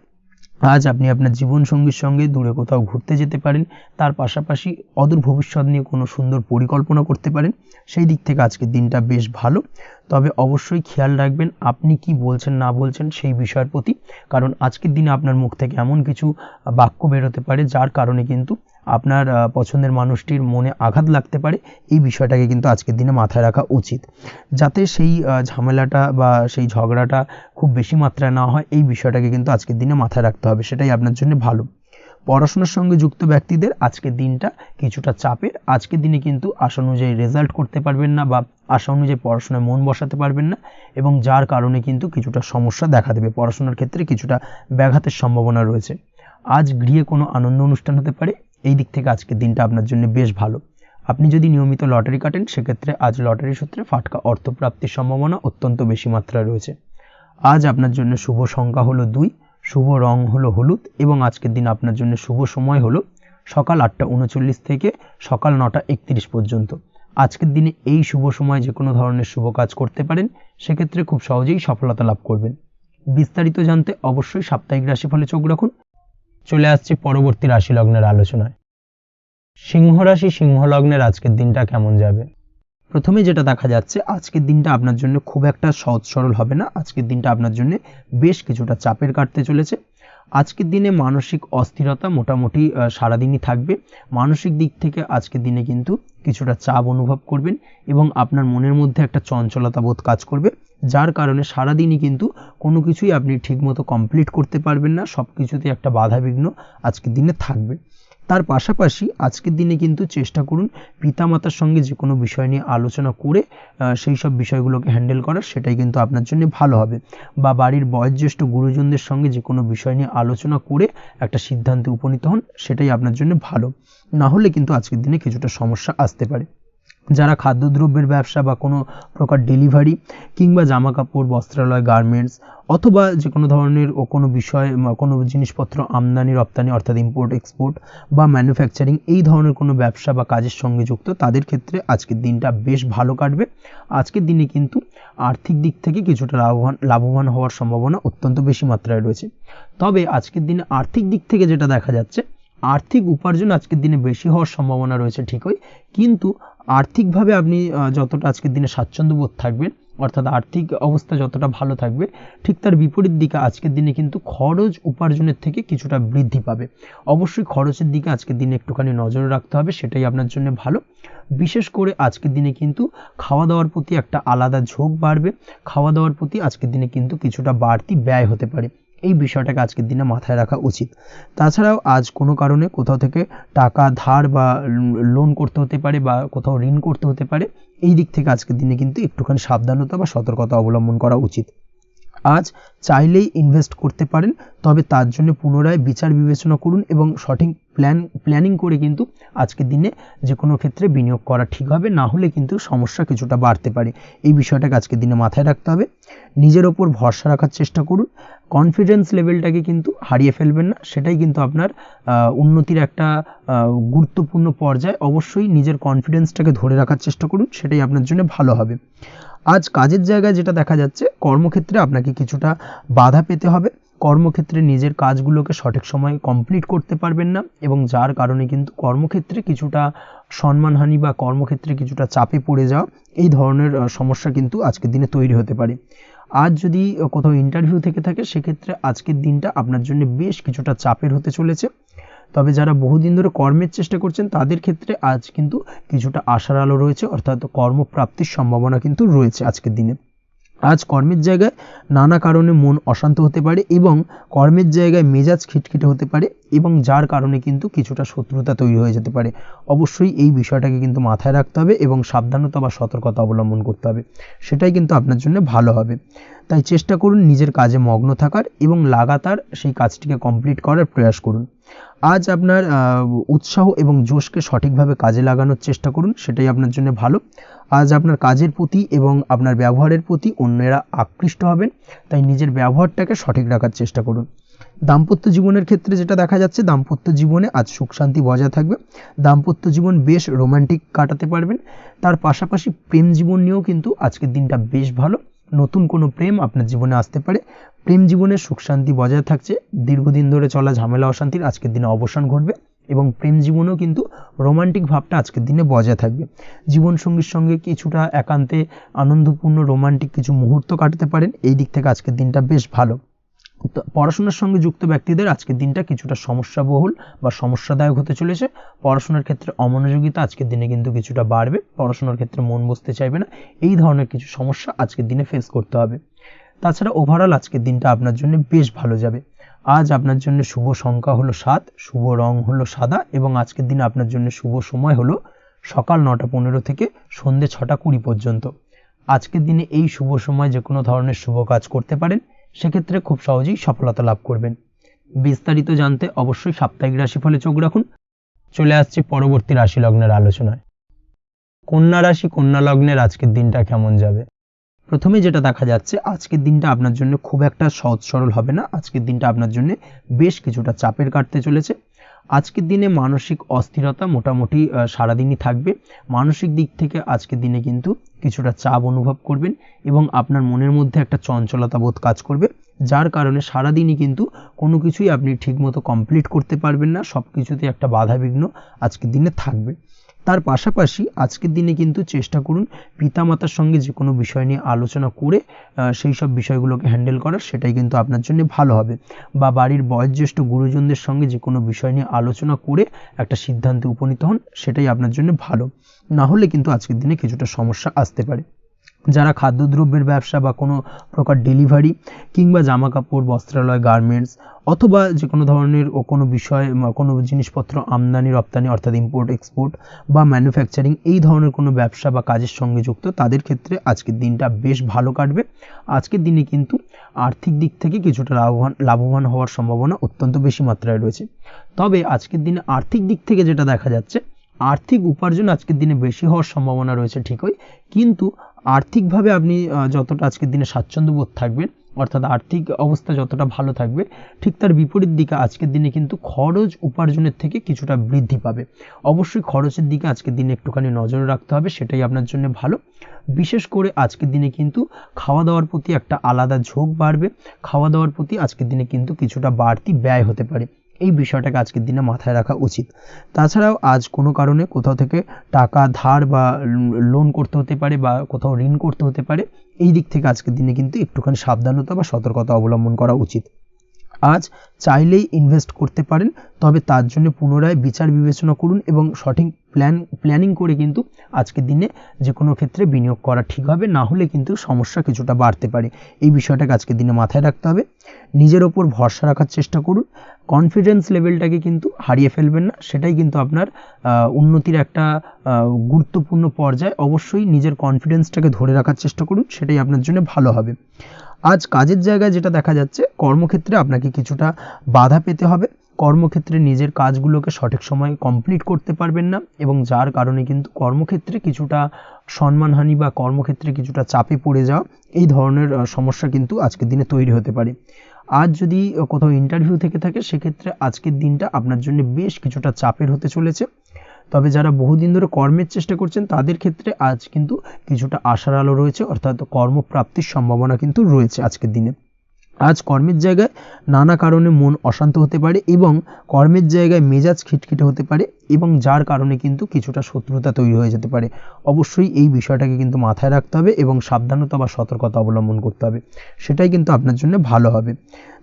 আজ আপনি আপনার জীবনসঙ্গীর সঙ্গে দূরে কোথাও ঘুরতে যেতে পারেন, তার পাশাপাশি অদূর ভবিষ্যৎ নিয়ে কোনো সুন্দর পরিকল্পনা করতে পারেন, সেই দিক থেকে আজকের দিনটা বেশ ভালো। তবে অবশ্যই খেয়াল রাখবেন আপনি কি বলছেন না বলছেন সেই বিষয়ের প্রতি, কারণ আজকের দিনে আপনার মুখ থেকে এমন কিছু বাক্য বেরোতে পারে যার কারণে কিন্তু আপনার পছন্দের মানুষটির মনে আঘাত লাগতে পারে। এই বিষয়টাকে কিন্তু আজকের দিনে মাথায় রাখা উচিত, যাতে সেই ঝামেলাটা বা সেই ঝগড়াটা খুব বেশি মাত্রায় না হয়। এই বিষয়টাকে কিন্তু আজকের দিনে মাথায় রাখতে হবে, সেটাই আপনার জন্য ভালো। পড়াশোনার সঙ্গে যুক্ত ব্যক্তিদের আজকের দিনটা কিছুটা চাপের। আজকের দিনে কিন্তু আশা অনুযায়ী রেজাল্ট করতে পারবেন না বা আশা অনুযায়ী পড়াশোনায় মন বসাতে পারবেন না, এবং যার কারণে কিন্তু কিছুটা সমস্যা দেখা দেবে। পড়াশোনার ক্ষেত্রে কিছুটা ব্যাঘাতের সম্ভাবনা রয়েছে। আজ গৃহে কোনো আনন্দ অনুষ্ঠান হতে পারে, এই দিক থেকে আজকের দিনটা আপনার জন্য বেশ ভালো। আপনি যদি নিয়মিত লটারি কাটেন সেক্ষেত্রে আজ লটারি সূত্রে ফাটকা অর্থপ্রাপ্তির সম্ভাবনা অত্যন্ত বেশি মাত্রায় রয়েছে। আজ আপনার জন্য শুভ সংখ্যা হলো 2, শুভ রং হলো হলুদ, এবং আজকের দিন আপনার জন্য শুভ সময় হলো সকাল 8:39 থেকে সকাল 9:31 পর্যন্ত। আজকের দিনে এই শুভ সময় যে কোনো ধরনের শুভ কাজ করতে পারেন, সেক্ষেত্রে খুব সহজেই সফলতা লাভ করবেন। বিস্তারিত জানতে অবশ্যই সাপ্তাহিক রাশিফলে চোখ রাখুন। চলে আসছি পরবর্তী রাশি লগ্নের আলোচনায়। সিংহ রাশি, সিংহ লগ্নের আজকের দিনটা কেমন যাবে? প্রথমে যেটা দেখা যাচ্ছে আজকের দিনটা আপনার জন্য খুব একটা সহজ সরল হবে না। আজকের দিনটা আপনার জন্য বেশ কিছুটা চাপের কাটতে চলেছে। আজকের দিনে মানসিক অস্থিরতা মোটামুটি সারাদিনই থাকবে। মানসিক দিক থেকে আজকের দিনে কিন্তু কিছুটা চাপ অনুভব করবেন এবং আপনার মনের মধ্যে একটা চঞ্চলতা বোধ কাজ করবে, যার কারণে সারাদিনই কিন্তু কোনো কিছুই আপনি ঠিকমতো কমপ্লিট করতে পারবেন না। সব কিছুতে একটা বাধা বিঘ্ন আজকের দিনে থাকবে। তার পাশাপাশি আজকের দিনে কিন্তু চেষ্টা করুন পিতামাতার সঙ্গে যে কোনো বিষয় নিয়ে আলোচনা করে সেই সব বিষয়গুলোকে হ্যান্ডেল করার, সেটাই কিন্তু আপনার জন্য ভালো হবে। বা বাড়ির বয়োজ্যেষ্ঠ গুরুজনদের সঙ্গে যে কোনো বিষয় নিয়ে আলোচনা করে একটা সিদ্ধান্তে উপনীত হন, সেটাই আপনার জন্য ভালো। না হলে কিন্তু আজকের দিনে কিছুটা সমস্যা আসতে পারে। যারা খাদ্যদ্রব্যের ব্যবসা বা কোনো প্রকার ডেলিভারি কিংবা জামা কাপড়, বস্ত্রালয়, গার্মেন্টস অথবা যে কোনো ধরনের কোনো বিষয় কোনো জিনিসপত্র আমদানি রপ্তানি অর্থাৎ ইম্পোর্ট এক্সপোর্ট বা ম্যানুফ্যাকচারিং এই ধরনের কোনো ব্যবসা বা কাজের সঙ্গে যুক্ত তাদের ক্ষেত্রে আজকের দিনটা বেশ ভালো কাটবে। আজকের দিনে কিন্তু আর্থিক দিক থেকে কিছুটা লাভবান হওয়ার সম্ভাবনা অত্যন্ত বেশি মাত্রায় রয়েছে। তবে আজকের দিনে আর্থিক দিক থেকে যেটা দেখা যাচ্ছে, আর্থিক উপার্জন আজকের দিনে বেশি হওয়ার সম্ভাবনা রয়েছে ঠিকই, কিন্তু আর্থিকভাবে আপনি যতটা আজকের দিনে স্বাচ্ছন্দ্য বোধ থাকবেন অর্থাৎ আর্থিক অবস্থা যতটা ভালো থাকবে, ঠিক তার বিপরীত দিকে আজকের দিনে কিন্তু খরচ উপার্জনের থেকে কিছুটা বৃদ্ধি পাবে। অবশ্যই খরচের দিকে আজকের দিনে একটুখানি নজরে রাখতে হবে, সেটাই আপনার জন্য ভালো। বিশেষ করে আজকের দিনে কিন্তু খাওয়া দাওয়ার প্রতি একটা আলাদা ঝোঁক বাড়বে, খাওয়া দাওয়ার প্রতি আজকের দিনে কিন্তু কিছুটা বাড়তি ব্যয় হতে পারে, এই বিষয়টাকে আজকের দিনে মাথায় রাখা উচিত। তাছাড়াও আজ কোনো কারণে কোথাও থেকে টাকা ধার বা লোন করতে হতে পারে বা কোথাও ঋণ করতে হতে পারে, এই দিক থেকে আজকের দিনে কিন্তু একটুখানি সাবধানতা বা সতর্কতা অবলম্বন করা উচিত। আজ চাইলেই ইনভেস্ট করতে পারেন, তবে তার জন্য পুনরায় বিচার বিবেচনা করুন এবং সঠিক প্ল্যানিং করে কিন্তু আজকের দিনে যে কোনো ক্ষেত্রে বিনিয়োগ করা ঠিক হবে, না হলে কিন্তু সমস্যা কিছুটা বাড়তে পারে। এই বিষয়টাকে আজকের দিনে মাথায় রাখতে হবে। নিজের ওপর ভরসা রাখার চেষ্টা করুন, কনফিডেন্স লেভেলটাকে কিন্তু হারিয়ে ফেলবেন না, সেটাই কিন্তু আপনার উন্নতির একটা গুরুত্বপূর্ণ পর্যায়। অবশ্যই নিজের কনফিডেন্সটাকে ধরে রাখার চেষ্টা করুন, সেটাই আপনার জন্য ভালো হবে। আজ কাজের জায়গায় যেটা দেখা যাচ্ছে, কর্মক্ষেত্রে আপনাকে কিছুটা বাধা পেতে হবে, কর্মক্ষেত্রে নিজের কাজগুলোকে সঠিক সময়ে কমপ্লিট করতে পারবেন না এবং যার কারণে কিন্তু কর্মক্ষেত্রে কিছুটা সম্মানহানি বা কর্মক্ষেত্রে কিছুটা চাপে পড়ে যাওয়া, এই ধরনের সমস্যা কিন্তু আজকের দিনে তৈরি হতে পারে। আজ যদি কোথাও ইন্টারভিউ থেকে থাকে, সেক্ষেত্রে আজকের দিনটা আপনার জন্য বেশ কিছুটা চাপের হতে চলেছে। তবে যারা বহুদিন ধরে কর্মের চেষ্টা করছেন তাদের ক্ষেত্রে আজ কিন্তু কিছুটা আশার আলো রয়েছে, অর্থাৎ কর্মপ্রাপ্তির সম্ভাবনা কিন্তু রয়েছে আজকের দিনে। আজ কর্মের জায়গায় নানা কারণে মন অশান্ত হতে পারে এবং কর্মের জায়গায় মেজাজ খিটখিটে হতে পারে এবং যার কারণে কিন্তু কিছুটা শত্রুতা তৈরি হয়ে যেতে পারে। অবশ্যই এই বিষয়টাকে কিন্তু মাথায় রাখতে হবে এবং সাবধানতা বা সতর্কতা অবলম্বন করতে হবে, সেটাই কিন্তু আপনার জন্য ভালো হবে। তাই চেষ্টা করুন নিজের কাজে মগ্ন থাকার এবং লাগাতার সেই কাজটিকে কমপ্লিট করার প্রয়াস করুন। আজ আপনার উৎসাহ এবং জোশকে সঠিকভাবে কাজে লাগানোর চেষ্টা করুন, সেটাই আপনার জন্য ভালো। আজ আপনার কাজের প্রতি এবং আপনার ব্যবহারের প্রতি অন্যেরা আকৃষ্ট হবেন, তাই নিজের ব্যবহারটাকে সঠিক রাখার চেষ্টা করুন। দাম্পত্য জীবনের ক্ষেত্রে যেটা দেখা যাচ্ছে, দাম্পত্য জীবনে আজ সুখ শান্তি বজায় থাকবে, দাম্পত্য জীবন বেশ রোমান্টিক কাটাতে পারবেন। তার পাশাপাশি প্রেম জীবন নিয়েও কিন্তু আজকের দিনটা বেশ ভালো, নতুন কোনো প্রেম আপনার জীবনে আসতে পারে, প্রেম জীবনে সুখ শান্তি বজায় থাকছে, দীর্ঘদিন ধরে চলা ঝামেলা অশান্তির আজকের দিনে অবসান ঘটবে এবং প্রেম জীবনেও কিন্তু রোমান্টিক ভাবটা আজকের দিনে বজায় থাকবে। জীবনসঙ্গীর সঙ্গে কিছুটা একান্তে আনন্দপূর্ণ রোমান্টিক কিছু মুহূর্ত কাটাতে পারেন, এই দিক থেকে আজকের দিনটা বেশ ভালো। পড়াশোনার সঙ্গে যুক্ত ব্যক্তিদের আজকের দিনটা কিছুটা সমস্যাবহুল বা সমস্যাদায়ক হতে চলেছে। পড়াশোনার ক্ষেত্রে অমনোযোগিতা আজকের দিনে কিন্তু কিছুটা বাড়বে, পড়াশোনার ক্ষেত্রে মন বসতে চাইবে না, এই ধরনের কিছু সমস্যা আজকের দিনে ফেস করতে হবে। তাছাড়া ওভারঅল আজকের দিনটা আপনার জন্য বেশ ভালো যাবে। আজ আপনার জন্য শুভ সংখ্যা হলো 7, শুভ রং হলো সাদা এবং আজকের দিনে আপনার জন্য শুভ সময় হলো সকাল 9:15 থেকে সন্ধ্যে 6:20 পর্যন্ত। আজকের দিনে এই শুভ সময় যে কোনো ধরনের শুভ কাজ করতে পারেন, সেক্ষেত্রে খুব সহজেই সফলতা লাভ করবেন। বিস্তারিত জানতে অবশ্যই সাপ্তাহিক রাশিফলে চোখ রাখুন। চলে আসছে পরবর্তী রাশি লগ্নের আলোচনায়। কন্যা রাশি, কন্যা লগ্নের আজকের দিনটা কেমন যাবে? প্রথমে যেটা দেখা যাচ্ছে, আজকের দিনটা আপনার জন্য খুব একটা সহজ সরল হবে না, আজকের দিনটা আপনার জন্য বেশ কিছুটা চাপের কাটতে চলেছে। আজকের দিনে মানসিক অস্থিরতা মোটামুটি সারাদিনই থাকবে, মানসিক দিক থেকে আজকের দিনে কিন্তু কিছুটা চাপ অনুভব করবেন এবং আপনার মনের মধ্যে একটা চঞ্চলতা বোধ কাজ করবে, যার কারণে সারাদিনই কিন্তু কোনো কিছুই আপনি ঠিকমতো কমপ্লিট করতে পারবেন না, সব কিছুতে একটা বাধাবিঘ্ন আজকের দিনে থাকবে। তার পাশাপাশি আজকের দিনে কিন্তু চেষ্টা করুন পিতামাতার সঙ্গে যে কোনো বিষয় নিয়ে আলোচনা করে সেই সব বিষয়গুলোকে হ্যান্ডেল করার, সেটাই কিন্তু আপনার জন্য ভালো হবে। বা বাড়ির বয়োজ্যেষ্ঠ গুরুজনদের সঙ্গে যে কোনো বিষয় নিয়ে আলোচনা করে একটা সিদ্ধান্তে উপনীত হন, সেটাই আপনার জন্য ভালো, না হলে কিন্তু আজকের দিনে কিছুটা সমস্যা আসতে পারে। যারা খাদ্যদ্রব্যের ব্যবসা বা কোনো প্রকার ডেলিভারি কিংবা জামা কাপড়, বস্ত্রালয়, গার্মেন্টস অথবা যে কোনো ধরনের কোনো বিষয় কোনো জিনিসপত্র আমদানি রপ্তানি অর্থাৎ ইম্পোর্ট এক্সপোর্ট বা ম্যানুফ্যাকচারিং এই ধরনের কোনো ব্যবসা বা কাজের সঙ্গে যুক্ত তাদের ক্ষেত্রে আজকের দিনটা বেশ ভালো কাটবে। আজকের দিনে কিন্তু আর্থিক দিক থেকে কিছুটা লাভবান হওয়ার সম্ভাবনা অত্যন্ত বেশি মাত্রায় রয়েছে। তবে আজকের দিনে আর্থিক দিক থেকে যেটা দেখা যাচ্ছে, আর্থিক উপার্জন আজকের দিনে বেশি হওয়ার সম্ভাবনা রয়েছে ঠিকই, কিন্তু আর্থিকভাবে আপনি যতটা আজকের দিনে স্বাচ্ছন্দ্য বোধ থাকবেন, অর্থাৎ আর্থিক অবস্থা যতটা ভালো থাকবে, ঠিক তার বিপরীত দিকে আজকের দিনে কিন্তু খরচ উপার্জনের থেকে কিছুটা বৃদ্ধি পাবে। অবশ্যই খরচের দিকে আজকের দিনে একটুখানি নজর রাখতে হবে, সেটাই আপনার জন্য ভালো। বিশেষ করে আজকের দিনে কিন্তু খাওয়া দাওয়ার প্রতি একটা আলাদা ঝোঁক বাড়বে, খাওয়া দাওয়ার প্রতি আজকের দিনে কিন্তু কিছুটা বাড়তি ব্যয় হতে পারে, এই বিষয়টাকে আজকের দিনে মাথায় রাখা উচিত। তাছাড়াও আজ কোনো কারণে কোথাও থেকে টাকা ধার বা লোন করতে হতে পারে বা কোথাও ঋণ করতে হতে পারে, এই দিক থেকে আজকের দিনে কিন্তু একটুখানি সাবধানতা বা সতর্কতা অবলম্বন করা উচিত। আজ চাইলেই ইনভেস্ট করতে পারেন, তবে তার জন্য পুনরায় বিচার বিবেচনা করুন এবং সঠিক প্ল্যানিং করে কিন্তু আজকের দিনে যে কোনো ক্ষেত্রে বিনিয়োগ করা ঠিক হবে, না হলে কিন্তু সমস্যা কিছুটা বাড়তে পারে। এই বিষয়টাকে আজকের দিনে মাথায় রাখতে হবে। নিজের ওপর ভরসা রাখার চেষ্টা করুন, কনফিডেন্স লেভেলটাকে কিন্তু হারিয়ে ফেলবেন না, সেটাই কিন্তু আপনার উন্নতির একটা গুরুত্বপূর্ণ পর্যায়। অবশ্যই নিজের কনফিডেন্সটাকে ধরে রাখার চেষ্টা করুন, সেটাই আপনার জন্য ভালো হবে। আজ কাজের জায়গায় যেটা দেখা যাচ্ছে, কর্মক্ষেত্রে আপনাকে কিছুটা বাধা পেতে হবে, কর্মক্ষেত্রে নিজের কাজগুলোকে সঠিক সময়ে কমপ্লিট করতে পারবেন না, এবং যার কারণে কিন্তু কর্মক্ষেত্রে কিছুটা সম্মানহানি বা কর্মক্ষেত্রে কিছুটা চাপে পড়ে যাওয়া, এই ধরনের সমস্যা কিন্তু আজকের দিনে তৈরি হতে পারে। আজ যদি কোথাও ইন্টারভিউ থেকে থাকে, সেক্ষেত্রে আজকের দিনটা আপনার জন্য বেশ কিছুটা চাপের হতে চলেছে। তবে যারা বহুদিন ধরে কর্মের চেষ্টা করছেন, তাদের ক্ষেত্রে আজ কিন্তু কিছুটা আশার আলো রয়েছে, অর্থাৎ কর্মপ্রাপ্তির সম্ভাবনা কিন্তু রয়েছে আজকের দিনে। আজ কর্মের জায়গায় নানা কারণে মন অশান্ত হতে পারে এবং কর্মের জায়গায় মেজাজ খিটখিটে হতে পারে, এবং যার কারণে কিন্তু কিছুটা শত্রুতা তৈরি হয়ে যেতে পারে। অবশ্যই এই বিষয়টাকে কিন্তু মাথায় রাখতে হবে এবং সাবধানতা বা সতর্কতা অবলম্বন করতে হবে, সেটাই কিন্তু আপনার জন্য ভালো হবে।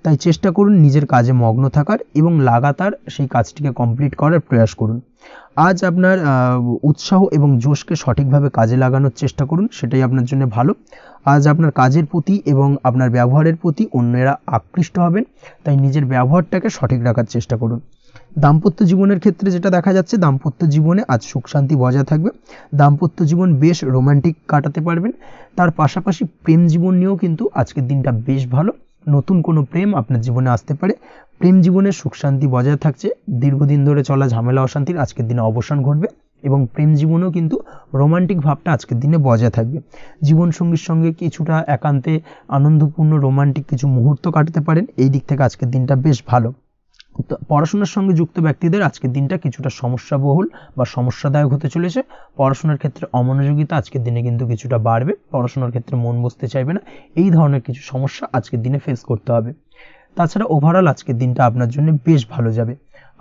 তাই চেষ্টা করুন নিজের কাজে মগ্ন থাকার এবং লাগাতার সেই কাজটিকে কমপ্লিট করার প্রয়াস করুন। আজ আপনার উৎসাহ এবং জোশকে সঠিকভাবে কাজে লাগানোর চেষ্টা করুন, সেটাই আপনার জন্য ভালো। আজ আপনার কাজের প্রতি এবং আপনার ব্যবহারের প্রতি অন্যেরা আকৃষ্ট হবেন, তাই নিজের ব্যবহারটাকে সঠিক রাখার চেষ্টা করুন। দাম্পত্য জীবনের ক্ষেত্রে যেটা দেখা যাচ্ছে, দাম্পত্য জীবনে আজ সুখ শান্তি বজায় থাকবে, দাম্পত্য জীবন বেশ রোমান্টিক কাটাতে পারবেন। তার পাশাপাশি প্রেম জীবন নিয়েও কিন্তু আজকের দিনটা বেশ ভালো, নতুন কোনো প্রেম আপনার জীবনে আসতে পারে, প্রেম জীবনে সুখ শান্তি বজায় থাকছে, দীর্ঘদিন ধরে চলা ঝামেলা অশান্তির আজকের দিনে অবসান ঘটবে এবং প্রেম জীবনেও কিন্তু রোমান্টিক ভাবটা আজকের দিনে বজায় থাকবে। জীবনসঙ্গীর সঙ্গে কিছুটা একান্তে আনন্দপূর্ণ রোমান্টিক কিছু মুহূর্ত কাটাতে পারেন, এই দিক থেকে আজকের দিনটা বেশ ভালো। পড়াশোনার সঙ্গে যুক্ত ব্যক্তিদের আজকের দিনটা কিছুটা সমস্যাবহুল বা সমস্যাদায়ক হতে চলেছে। পড়াশোনার ক্ষেত্রে অমনোযোগিতা আজকের দিনে কিন্তু কিছুটা বাড়বে, পড়াশোনার ক্ষেত্রে মন বসতে চাইবে না, এই ধরনের কিছু সমস্যা আজকের দিনে ফেস করতে হবে। তাছাড়া ওভারঅল আজকের দিনটা আপনার জন্য বেশ ভালো যাবে।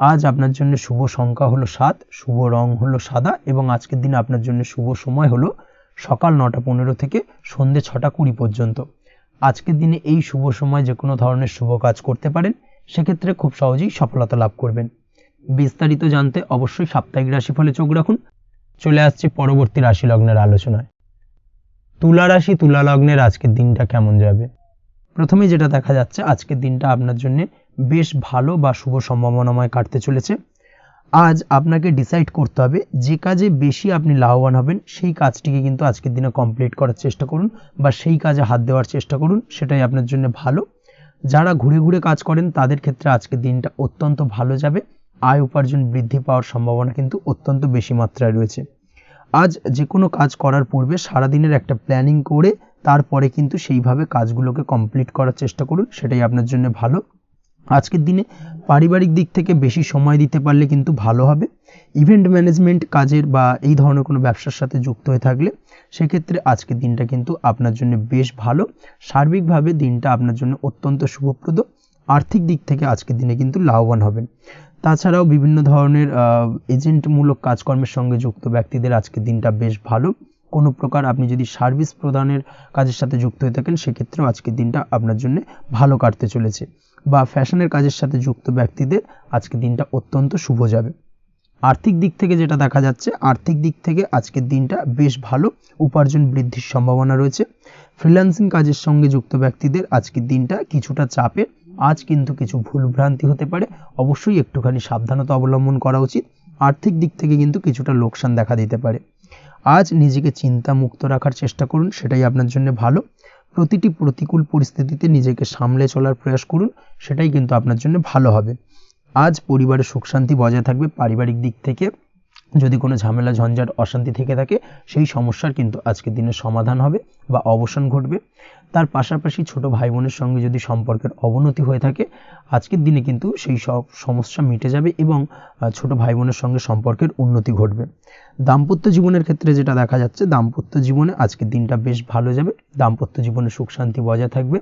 আজ আপনার জন্য শুভ সংখ্যা হলো 7, শুভ রং হলো সাদা, এবং আজকের দিনে আপনার জন্য শুভ সময় হলো সকাল 9:15 থেকে সন্ধ্যে 6:20 পর্যন্ত। আজকের দিনে এই শুভ সময় যে কোনো ধরনের শুভ কাজ করতে পারেন, সেক্ষেত্রে খুব সহজেই সফলতা লাভ করবেন। বিস্তারিত জানতে অবশ্যই সাপ্তাহিক রাশিফলে চোখ রাখুন। চলে আসছে পরবর্তী রাশি লগ্নের আলোচনায়। তুলা রাশি, তুলা লগ্নের আজকের দিনটা কেমন যাবে? প্রথমে যেটা দেখা যাচ্ছে, আজকের দিনটা আপনার জন্য বেশ ভালো বা শুভ সম্ভাবনাময় কাটতে চলেছে। আজ আপনাকে ডিসাইড করতে হবে যে কাজে বেশি আপনি লাভবান হবেন, সেই কাজটিকে কিন্তু আজকের দিনে কমপ্লিট করার চেষ্টা করুন বা সেই কাজে হাত দেওয়ার চেষ্টা করুন, সেটাই আপনার জন্য ভালো। যারা ঘুরে ঘুরে কাজ করেন, তাদের ক্ষেত্রে আজকের দিনটা অত্যন্ত ভালো যাবে, আয় উপার্জন বৃদ্ধি পাওয়ার সম্ভাবনা কিন্তু অত্যন্ত বেশি মাত্রায় রয়েছে। আজ যে কোনো কাজ করার পূর্বে সারাদিনের একটা প্ল্যানিং করে তারপরে কিন্তু সেইভাবে কাজগুলোকে কমপ্লিট করার চেষ্টা করুন, সেটাই আপনার জন্য ভালো। আজকের দিনে পারিবারিক দিক থেকে বেশি সময় দিতে পারলে কিন্তু ভালো হবে। ইভেন্ট ম্যানেজমেন্ট কাজের বা এই ধরনের কোনো ব্যবসার সাথে যুক্ত হয়ে থাকলে সেক্ষেত্রে আজকের দিনটা কিন্তু আপনার জন্য বেশ ভালো। সার্বিকভাবে দিনটা আপনার জন্য অত্যন্ত শুভপ্রদ। আর্থিক দিক থেকে আজকের দিনে কিন্তু লাভবান হবেন। তাছাড়াও বিভিন্ন ধরনের এজেন্টমূলক কাজকর্মের সঙ্গে যুক্ত ব্যক্তিদের আজকের দিনটা বেশ ভালো। কোনো প্রকার আপনি যদি সার্ভিস প্রদানের কাজের সাথে যুক্ত হয়ে থাকেন, সেক্ষেত্রেও আজকের দিনটা আপনার জন্য ভালো কাটতে চলেছে। বা ফ্যাশনের কাজের সাথে যুক্ত ব্যক্তিদের আজকের দিনটা অত্যন্ত শুভ যাবে। আর্থিক দিক থেকে যেটা দেখা যাচ্ছে, আর্থিক দিক থেকে আজকের দিনটা বেশ ভালো, উপার্জন বৃদ্ধির সম্ভাবনা রয়েছে। ফ্রিল্যান্সিং কাজের সঙ্গে যুক্ত ব্যক্তিদের আজকের দিনটা কিছুটা চাপের। আজ কিন্তু কিছু ভুলভ্রান্তি হতে পারে, অবশ্যই একটুখানি সাবধানতা অবলম্বন করা উচিত। আর্থিক দিক থেকে কিন্তু কিছুটা লোকসান দেখা দিতে পারে। আজ নিজেকে চিন্তা মুক্ত রাখার চেষ্টা করুন, সেটাই আপনার জন্য ভালো। প্রতিটি প্রতিকূল পরিস্থিতিতে নিজেকে সামলে চলার প্রয়াস করুন, সেটাই কিন্তু আপনার জন্য ভালো হবে। আজ পরিবারের সুখ শান্তি বজায় থাকবে, পারিবারিক দিক থেকে যদি কোনো ঝামেলা ঝঞ্ঝাট অশান্তি থেকে থাকে সেই সমস্যার কিন্তু আজকের দিনে সমাধান হবে বা অবসান ঘটবে। তার পাশাপাশি ছোট ভাই বোনের সঙ্গে যদি সম্পর্কের অবনতি হয়ে থাকে আজকের দিনে কিন্তু সেই সব সমস্যা মিটে যাবে এবং ছোট ভাই বোনের সঙ্গে সম্পর্কের উন্নতি ঘটবে। দাম্পত্য জীবনের ক্ষেত্রে যেটা দেখা যাচ্ছে, দাম্পত্য জীবনে আজকের দিনটা বেশ ভালো যাবে। দাম্পত্য জীবনে সুখ শান্তি বজায় থাকবে।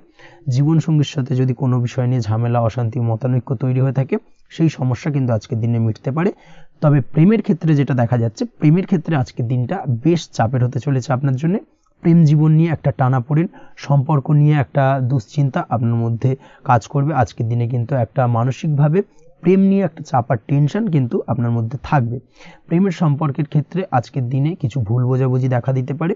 জীবনসঙ্গীর সাথে যদি কোনো বিষয় নিয়ে ঝামেলা অশান্তি মতানৈক্য তৈরি হয়ে থাকে সেই সমস্যা কিন্তু আজকের দিনে মিটতে পারে। তবে প্রেমের ক্ষেত্রে যেটা দেখা যাচ্ছে, প্রেমের ক্ষেত্রে আজকের দিনটা বেশ চাপের হতে চলেছে আপনার জন্য। প্রেম জীবন নিয়ে একটা টানাপোড়েন, সম্পর্ক নিয়ে একটা দুশ্চিন্তা আপনার মধ্যে কাজ করবে। আজকের দিনে কিন্তু একটা মানসিকভাবে প্রেম নিয়ে একটা চাপার টেনশন কিন্তু আপনার মধ্যে থাকবে। প্রেমের সম্পর্কের ক্ষেত্রে আজকের দিনে কিছু ভুল বোঝাবুঝি দেখা দিতে পারে।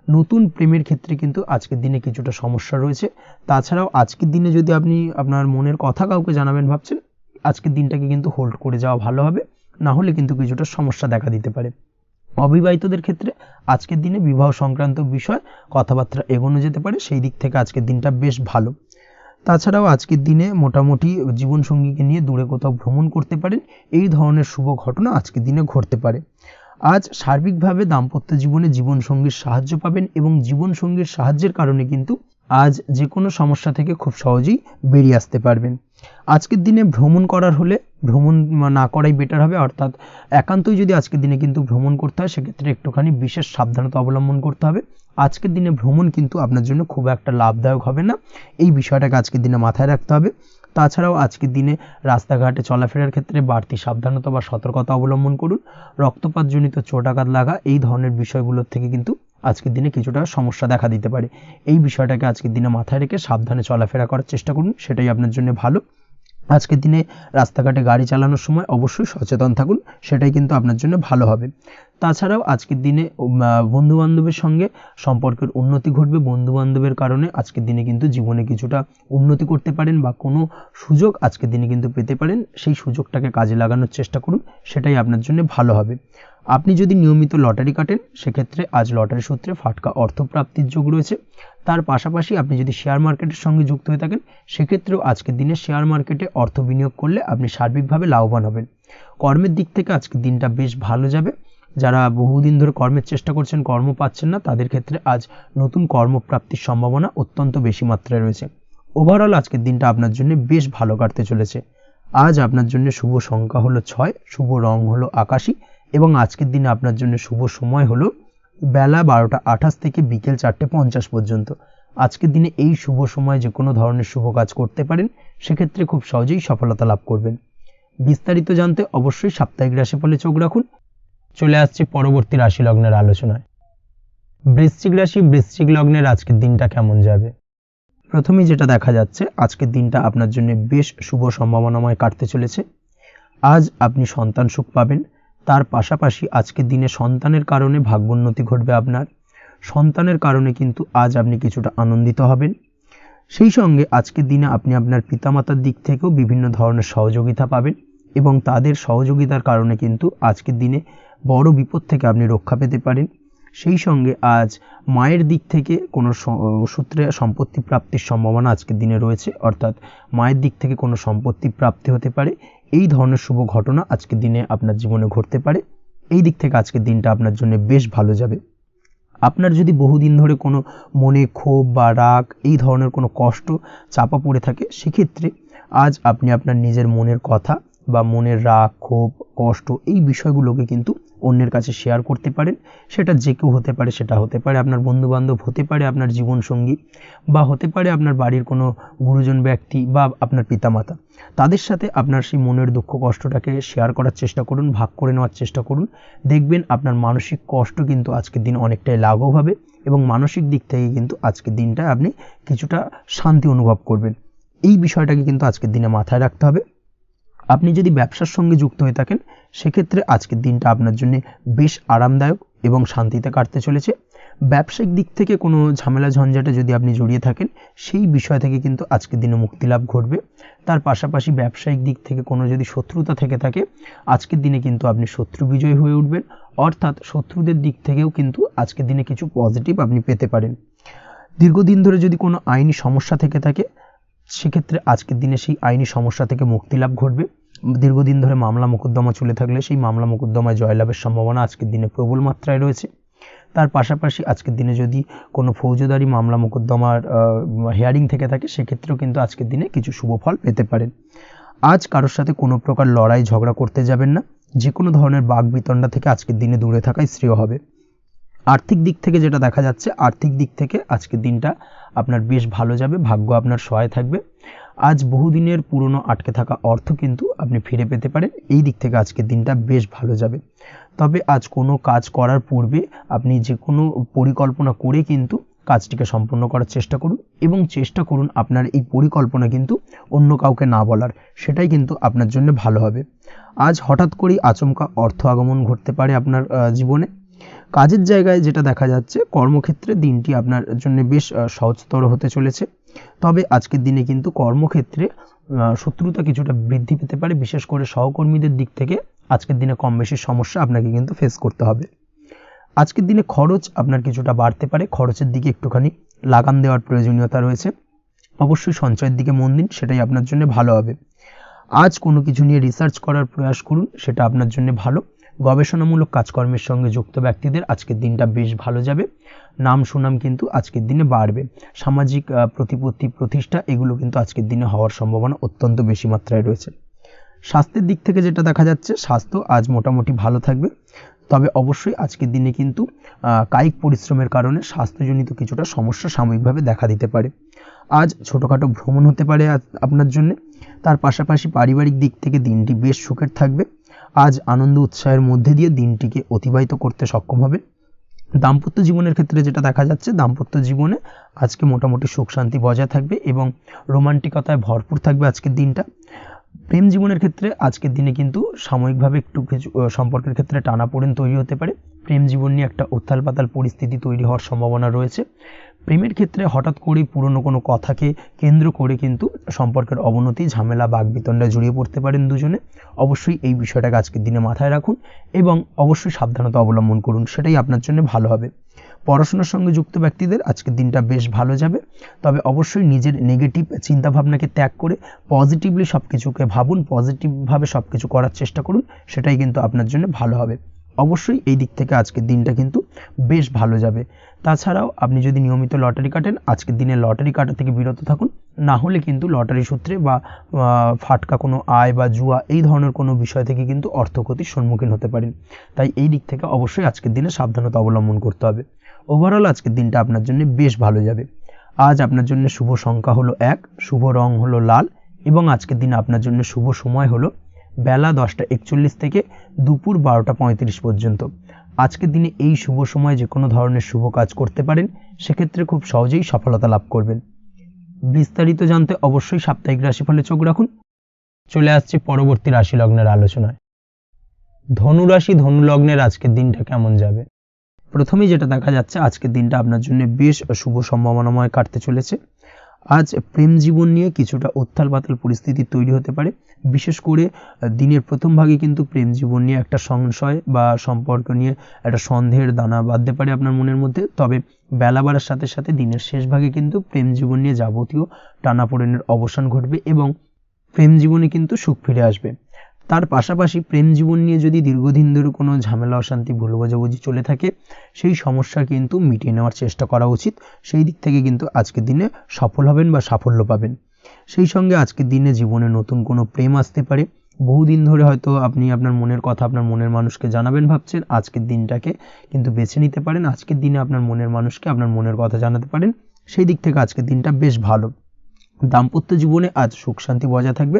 নতুন প্রেমের ক্ষেত্রে কিন্তু আজকের দিনে কিছুটা সমস্যা রয়েছে। তাছাড়াও আজকের দিনে যদি আপনি আপনার মনের কথা কাউকে জানাবেন ভাবছেন, আজকের দিনটাকে কিন্তু হোল্ড করে যাওয়া ভালো হবে, না হলে কিন্তু কিছুটা সমস্যা দেখা দিতে পারে। অবিবাহিতদের ক্ষেত্রে আজকের দিনে বিবাহ সংক্রান্ত বিষয় কথাবার্তা এগোনো যেতে পারে, সেই দিক থেকে আজকের দিনটা বেশ ভালো। তাছাড়াও আজকের দিনে মোটামুটি জীবনসঙ্গীকে নিয়ে দূরে কোথাও ভ্রমণ করতে পারেন, এই ধরনের শুভ ঘটনা আজকের দিনে ঘটতে পারে। আজ সার্বিকভাবে দাম্পত্য জীবনে জীবনসঙ্গীর সাহায্য পাবেন এবং জীবনসঙ্গীর সাহায্যের কারণে কিন্তু আজ যে কোনো সমস্যা থেকে খুব সহজেই বেরিয়ে আসতে পারবেন। আজকের দিনে ভ্রমণ করার হলে ভ্রমণ না করাই বেটার হবে, অর্থাৎ একান্তই যদি আজকের দিনে কিন্তু ভ্রমণ করতে হয় সেক্ষেত্রে একটুখানি বিশেষ সাবধানতা অবলম্বন করতে হবে। আজকের দিনে ভ্রমণ কিন্তু আপনার জন্য খুব একটা লাভদায়ক হবে না, এই বিষয়টাকে আজকের দিনে মাথায় রাখতে হবে। তাছাড়াও আজকের দিনে রাস্তাঘাটে চলাফেরার ক্ষেত্রে বাড়তি সাবধানতা বা সতর্কতা অবলম্বন করুন। রক্তপাতজনিত চোটাঘাত লাগা এই ধরনের বিষয়গুলোর থেকে কিন্তু আজকের দিনে কিছুটা সমস্যা দেখা দিতে পারে। এই বিষয়টাকে আজকের দিনে মাথায় রেখে সাবধানে চলাফেরা করার চেষ্টা করুন, সেটাই আপনার জন্য ভালো। আজকের দিনে রাস্তাঘাটে গাড়ি চালানোর সময় অবশ্যই সচেতন থাকুন, সেটাই কিন্তু আপনার জন্য ভালো হবে। তাছাড়াও আজকের দিনে বন্ধুবান্ধবের সঙ্গে সম্পর্কের উন্নতি ঘটবে। বন্ধুবান্ধবের কারণে আজকের দিনে কিন্তু জীবনে কিছুটা উন্নতি করতে পারেন বা কোনো সুযোগ আজকের দিনে কিন্তু পেতে পারেন, সেই সুযোগটাকে কাজে লাগানোর চেষ্টা করুন, সেটাই আপনার জন্য ভালো হবে। আপনি যদি নিয়মিত লটারি কাটেন সেক্ষেত্রে আজ লটারি সূত্রে ফাটকা অর্থপ্রাপ্তির যোগ রয়েছে। তার পাশাপাশি আপনি যদি শেয়ার মার্কেটের সঙ্গে যুক্ত হয়ে থাকেন সেক্ষেত্রেও আজকের দিনে শেয়ার মার্কেটে অর্থ বিনিয়োগ করলে আপনি সার্বিকভাবে লাভবান হবেন। কর্মের দিক থেকে আজকের দিনটা বেশ ভালো যাবে। যারা বহুদিন ধরে কর্মের চেষ্টা করছেন কর্ম পাচ্ছেন না তাদের ক্ষেত্রে আজ নতুন কর্মপ্রাপ্তির সম্ভাবনা অত্যন্ত বেশি মাত্রায় রয়েছে। ওভারঅল আজকের দিনটা আপনার জন্য বেশ ভালো কাটতে চলেছে। আজ আপনার জন্য শুভ সংখ্যা হলো 6, শুভ রং হলো আকাশী এবং আজকের দিনে আপনার জন্য শুভ সময় হলো বেলা 12:28 থেকে বিকেল 4:50 পর্যন্ত। আজকের দিনে এই শুভ সময় যে কোনো ধরনের শুভ কাজ করতে পারেন, সেক্ষেত্রে খুব সহজেই সফলতা লাভ করবেন। বিস্তারিত জানতে অবশ্যই সাপ্তাহিক রাশিফলে চোখ রাখুন। চলে আসছে পরবর্তী রাশি লগ্নের আলোচনায়। বৃশ্চিক রাশি, বৃশ্চিক লগ্নের আজকের দিনটা কেমন যাবে? প্রথমেই যেটা দেখা যাচ্ছে, আজকের দিনটা আপনার জন্য বেশ শুভ সম্ভাবনাময় কাটতে চলেছে। আজ আপনি সন্তান সুখ পাবেন। তার পাশাপাশি আজকের দিনে সন্তানের কারণে ভাগ্যোন্নতি ঘটবে আপনার। সন্তানের কারণে কিন্তু আজ আপনি কিছুটা আনন্দিত হবেন। সেই সঙ্গে আজকের দিনে আপনি আপনার পিতামাতার দিক থেকেও বিভিন্ন ধরনের সহযোগিতা পাবেন এবং তাদের সহযোগিতার কারণে কিন্তু আজকের দিনে বড় বিপদ থেকে আপনি রক্ষা পেতে পারেন। সেই সঙ্গে আজ মায়ের দিক থেকে কোনো সূত্রে সম্পত্তি প্রাপ্তির সম্ভাবনা আজকের দিনে রয়েছে, অর্থাৎ মায়ের দিক থেকে কোনো সম্পত্তি প্রাপ্তি হতে পারে। এই ধরনের শুভ ঘটনা আজকের দিনে আপনার জীবনে ঘটতে পারে। এই দিক থেকে আজকের দিনটা আপনার জন্য বেশ ভালো যাবে। আপনার যদি বহুদিন ধরে কোনো মনে ক্ষোভ বা রাগ এই ধরনের কোনো কষ্ট চাপা পড়ে থাকে, সেক্ষেত্রে আজ আপনি আপনার নিজের মনের কথা বা মনের রাগ ক্ষোভ কষ্ট এই বিষয়গুলোকে কিন্তু অন্যের কাছে শেয়ার করতে পারেন। সেটা যে কেউ হতে পারে, সেটা হতে পারে আপনার বন্ধুবান্ধব, হতে পারে আপনার জীবনসঙ্গী, বা হতে পারে আপনার বাড়ির কোনো গুরুজন ব্যক্তি বা আপনার পিতামাতা। তাদের সাথে আপনার সেই মনের দুঃখ কষ্টটাকে শেয়ার করার চেষ্টা করুন, ভাগ করে নেওয়ার চেষ্টা করুন। দেখবেন আপনার মানসিক কষ্ট কিন্তু আজকের দিন অনেকটাই লাঘব হবে এবং মানসিক দিক থেকে কিন্তু আজকের দিনটা আপনি কিছুটা শান্তি অনুভব করবেন। এই বিষয়টাকে কিন্তু আজকের দিনে মাথায় রাখতে হবে। আপনি যদি ব্যবসার সঙ্গে যুক্ত হয়ে থাকেন সেক্ষেত্রে আজকের দিনটা আপনার জন্য বেশ আরামদায়ক এবং শান্তিতে কাটতে চলেছে। ব্যবসায়িক দিক থেকে কোনো ঝামেলা ঝঞ্ঝাটে যদি আপনি জড়িয়ে থাকেন সেই বিষয় থেকে কিন্তু আজকের দিনে মুক্তি লাভ ঘটবে। তার পাশাপাশি ব্যবসায়িক দিক থেকে কোনো যদি শত্রুতা থেকে থাকে আজকের দিনে কিন্তু আপনি শত্রু বিজয় হয়ে উঠবেন, অর্থাৎ শত্রুদের দিক থেকেও কিন্তু আজকের দিনে কিছু পজিটিভ আপনি পেতে পারেন। দীর্ঘদিন ধরে যদি কোনো আইনি সমস্যা থেকে থাকে সেক্ষেত্রে আজকের দিনে সেই আইনি সমস্যা থেকে মুক্তি লাভ ঘটবে। দীর্ঘদিন ধরে মামলা মোকদ্দমা চলে থাকলে সেই মামলা মোকদ্দমায় জয়লাভের সম্ভাবনা আজকের দিনে প্রবল মাত্রায় রয়েছে। তার পাশাপাশি আজকের দিনে যদি কোনো ফৌজদারি মামলা মোকদ্দমার হিয়ারিং থেকে থাকে সেক্ষেত্রেও কিন্তু আজকের দিনে কিছু শুভ ফল পেতে পারেন। আজ কারোর সাথে কোনো প্রকার লড়াই ঝগড়া করতে যাবেন না, যে কোনো ধরনের বাকবিতণ্ডা থেকে আজকের দিনে দূরে থাকাই শ্রেয় হবে। আর্থিক দিক থেকে যেটা দেখা যাচ্ছে, আর্থিক দিক থেকে আজকের দিনটা আপনার বেশ ভালো যাবে, ভাগ্য আপনার সহায় থাকবে। আজ বহুদিনের পুরনো আটকে থাকা অর্থ কিন্তু আপনি ফিরে পেতে পারেন, এই দিক থেকে আজকের দিনটা বেশ ভালো যাবে। তবে আজ কোনো কাজ করার পূর্বে আপনি যে কোনো পরিকল্পনা করে কিন্তু কাজটিকে সম্পন্ন করার চেষ্টা করুন, এবং চেষ্টা করুন আপনার এই পরিকল্পনা কিন্তু অন্য কাউকে না বলার, সেটাই কিন্তু আপনার জন্য ভালো হবে। আজ হঠাৎ করেই আচমকা অর্থ আগমন ঘটতে পারে আপনার জীবনে। কাজের জায়গায় যেটা দেখা যাচ্ছে, কর্মক্ষেত্রে দিনটি আপনার জন্য বেশ সহজতর হতে চলেছে। তবে আজকের দিনে কিন্তু কর্মক্ষেত্রে শত্রুতা কিছুটা বৃদ্ধি পেতে পারে, বিশেষ করে সহকর্মীদের দিক থেকে আজকের দিনে কম বেশি সমস্যা আপনাকে কিন্তু ফেস করতে হবে। আজকের দিনে খরচ আপনার কিছুটা বাড়তে পারে, খরচের দিকে একটুখানি লাগাম দেওয়ার প্রয়োজনীয়তা রয়েছে। অবশ্যই সঞ্চয়ের দিকে মন দিন, সেটাই আপনার জন্য ভালো হবে। আজ কোনো কিছু নিয়ে রিসার্চ করার প্রয়াস করুন, সেটা আপনার জন্য ভালো। গবেষণামূলক কাজকর্মের সঙ্গে যুক্ত ব্যক্তিদের আজকের দিনটা বেশ ভালো যাবে। নাম সুনাম কিন্তু আজকের দিনে বাড়বে। সামাজিক প্রতিপত্তি প্রতিষ্ঠা এগুলো কিন্তু আজকের দিনে হওয়ার সম্ভাবনা অত্যন্ত বেশি মাত্রায় রয়েছে। স্বাস্থ্যের দিক থেকে যেটা দেখা যাচ্ছে, স্বাস্থ্য আজ মোটামুটি ভালো থাকবে। তবে অবশ্যই আজকের দিনে কিন্তু কায়িক পরিশ্রমের কারণে স্বাস্থ্যজনিত কিছুটা সমস্যা সাময়িকভাবে দেখা দিতে পারে। আজ ছোটোখাটো ভ্রমণ হতে পারে আপনার জন্য। তার পাশাপাশি পারিবারিক দিক থেকে দিনটি বেশ সুখের থাকবে। আজ আনন্দ উৎসাহের মধ্যে দিয়ে দিনটিকে অতিবাহিত করতে সক্ষম হবে। দাম্পত্য জীবনের ক্ষেত্রে যেটা দেখা যাচ্ছে, দাম্পত্য জীবনে আজকে মোটামুটি সুখ শান্তি বজায় থাকবে এবং রোমান্টিকতায় ভরপুর থাকবে আজকের দিনটা। প্রেম জীবনের ক্ষেত্রে আজকের দিনে কিন্তু সাময়িকভাবে একটু কিছু সম্পর্কের ক্ষেত্রে টানাপোড়েন তৈরি হতে পারে। প্রেম জীবন নিয়ে একটা উত্থাল পাতাল পরিস্থিতি তৈরি হওয়ার সম্ভাবনা রয়েছে। প্রেমের ক্ষেত্রে হঠাৎ করেই পুরনো কোনো কথাকে কেন্দ্র করে কিন্তু সম্পর্কের অবনতি, ঝামেলা, বাকবিতণ্ডায় জড়িয়ে পড়তে পারেন দুজনে। অবশ্যই এই বিষয়টাকে আজকের দিনে মাথায় রাখুন এবং অবশ্যই সাবধানতা অবলম্বন করুন, সেটাই আপনার জন্য ভালো হবে। পড়াশোনার সঙ্গে যুক্ত ব্যক্তিদের আজকের দিনটা বেশ ভালো যাবে। তবে অবশ্যই নিজের নেগেটিভ চিন্তাভাবনাকে ত্যাগ করে পজিটিভলি সব কিছুকে ভাবুন, পজিটিভভাবে সব কিছু করার চেষ্টা করুন, সেটাই কিন্তু আপনার জন্য ভালো হবে। অবশ্যই এই দিক থেকে আজকের দিনটা কিন্তু বেশ ভালো যাবে। তাছাড়াও আপনি যদি নিয়মিত লটারি কাটেন, আজকের দিনে লটারি কাটা থেকে বিরত থাকুন। না হলে কিন্তু লটারি সূত্রে বা ফাটকা কোনো আয় বা জুয়া এই ধরনের কোনো বিষয় থেকে কিন্তু অর্থক্ষতির সম্মুখীন হতে পারেন। তাই এই দিক থেকে অবশ্যই আজকের দিনে সাবধানতা অবলম্বন করতে হবে। ওভারঅল আজকের দিনটা আপনার জন্য বেশ ভালো যাবে। আজ আপনার জন্য শুভ সংখ্যা হলো 1, শুভ রং হলো লাল, এবং আজকের দিনে আপনার জন্য শুভ সময় হলো বেলা 10:41 থেকে দুপুর 12:35 পর্যন্ত। আজকের দিনে এই শুভ সময় যে কোনো ধরনের শুভ কাজ করতে পারেন, সেক্ষেত্রে খুব সহজেই সফলতা লাভ করবেন। বিস্তারিত জানতে অবশ্যই সাপ্তাহিক রাশিফলে চোখ রাখুন। চলে আসছে পরবর্তী রাশি লগ্নের আলোচনায়। ধনু রাশি, ধনু লগ্নের আজকের দিনটা কেমন যাবে? প্রথমেই যেটা দেখা যাচ্ছে, আজকের দিনটা আপনার জন্য বেশ শুভ সম্ভাবনাময় কাটতে চলেছে। আজ প্রেম জীবন নিয়ে কিছুটা উত্থাল পাতাল পরিস্থিতি তৈরি হতে পারে। বিশেষ করে দিনের প্রথম ভাগে কিন্তু প্রেম জীবন নিয়ে একটা সংশয় বা সম্পর্ক নিয়ে একটা সন্দেহের দানা বাঁধতে পারে আপনার মনের মধ্যে। তবে বেলা বাড়ার সাথে সাথে দিনের শেষ ভাগে কিন্তু প্রেম জীবন নিয়ে যাবতীয় টানাপোড়েনের অবসান ঘটবে এবং প্রেম জীবনে কিন্তু সুখ ফিরে আসবে। তার পাশাপাশি প্রেম জীবন নিয়ে যদি দীর্ঘদিন ধরে কোনো ঝামেলা, অশান্তি, ভুল বোঝাবুঝি চলে থাকে, সেই সমস্যা কিন্তু মিটিয়ে নেওয়ার চেষ্টা করা উচিত। সেই দিক থেকে কিন্তু আজকের দিনে সফল হবেন বা সাফল্য পাবেন। সেই সঙ্গে আজকের দিনে জীবনে নতুন কোনো প্রেম আসতে পারে। বহুদিন ধরে হয়তো আপনি আপনার মনের কথা আপনার মনের মানুষকে জানাবেন ভাবছেন, আজকের দিনটাকে কিন্তু বেছে নিতে পারেন। আজকের দিনে আপনার মনের মানুষকে আপনার মনের কথা জানাতে পারেন। সেই দিক থেকে আজকের দিনটা বেশ ভালো। দাম্পত্য জীবনে আজ সুখ শান্তি বজায় থাকবে।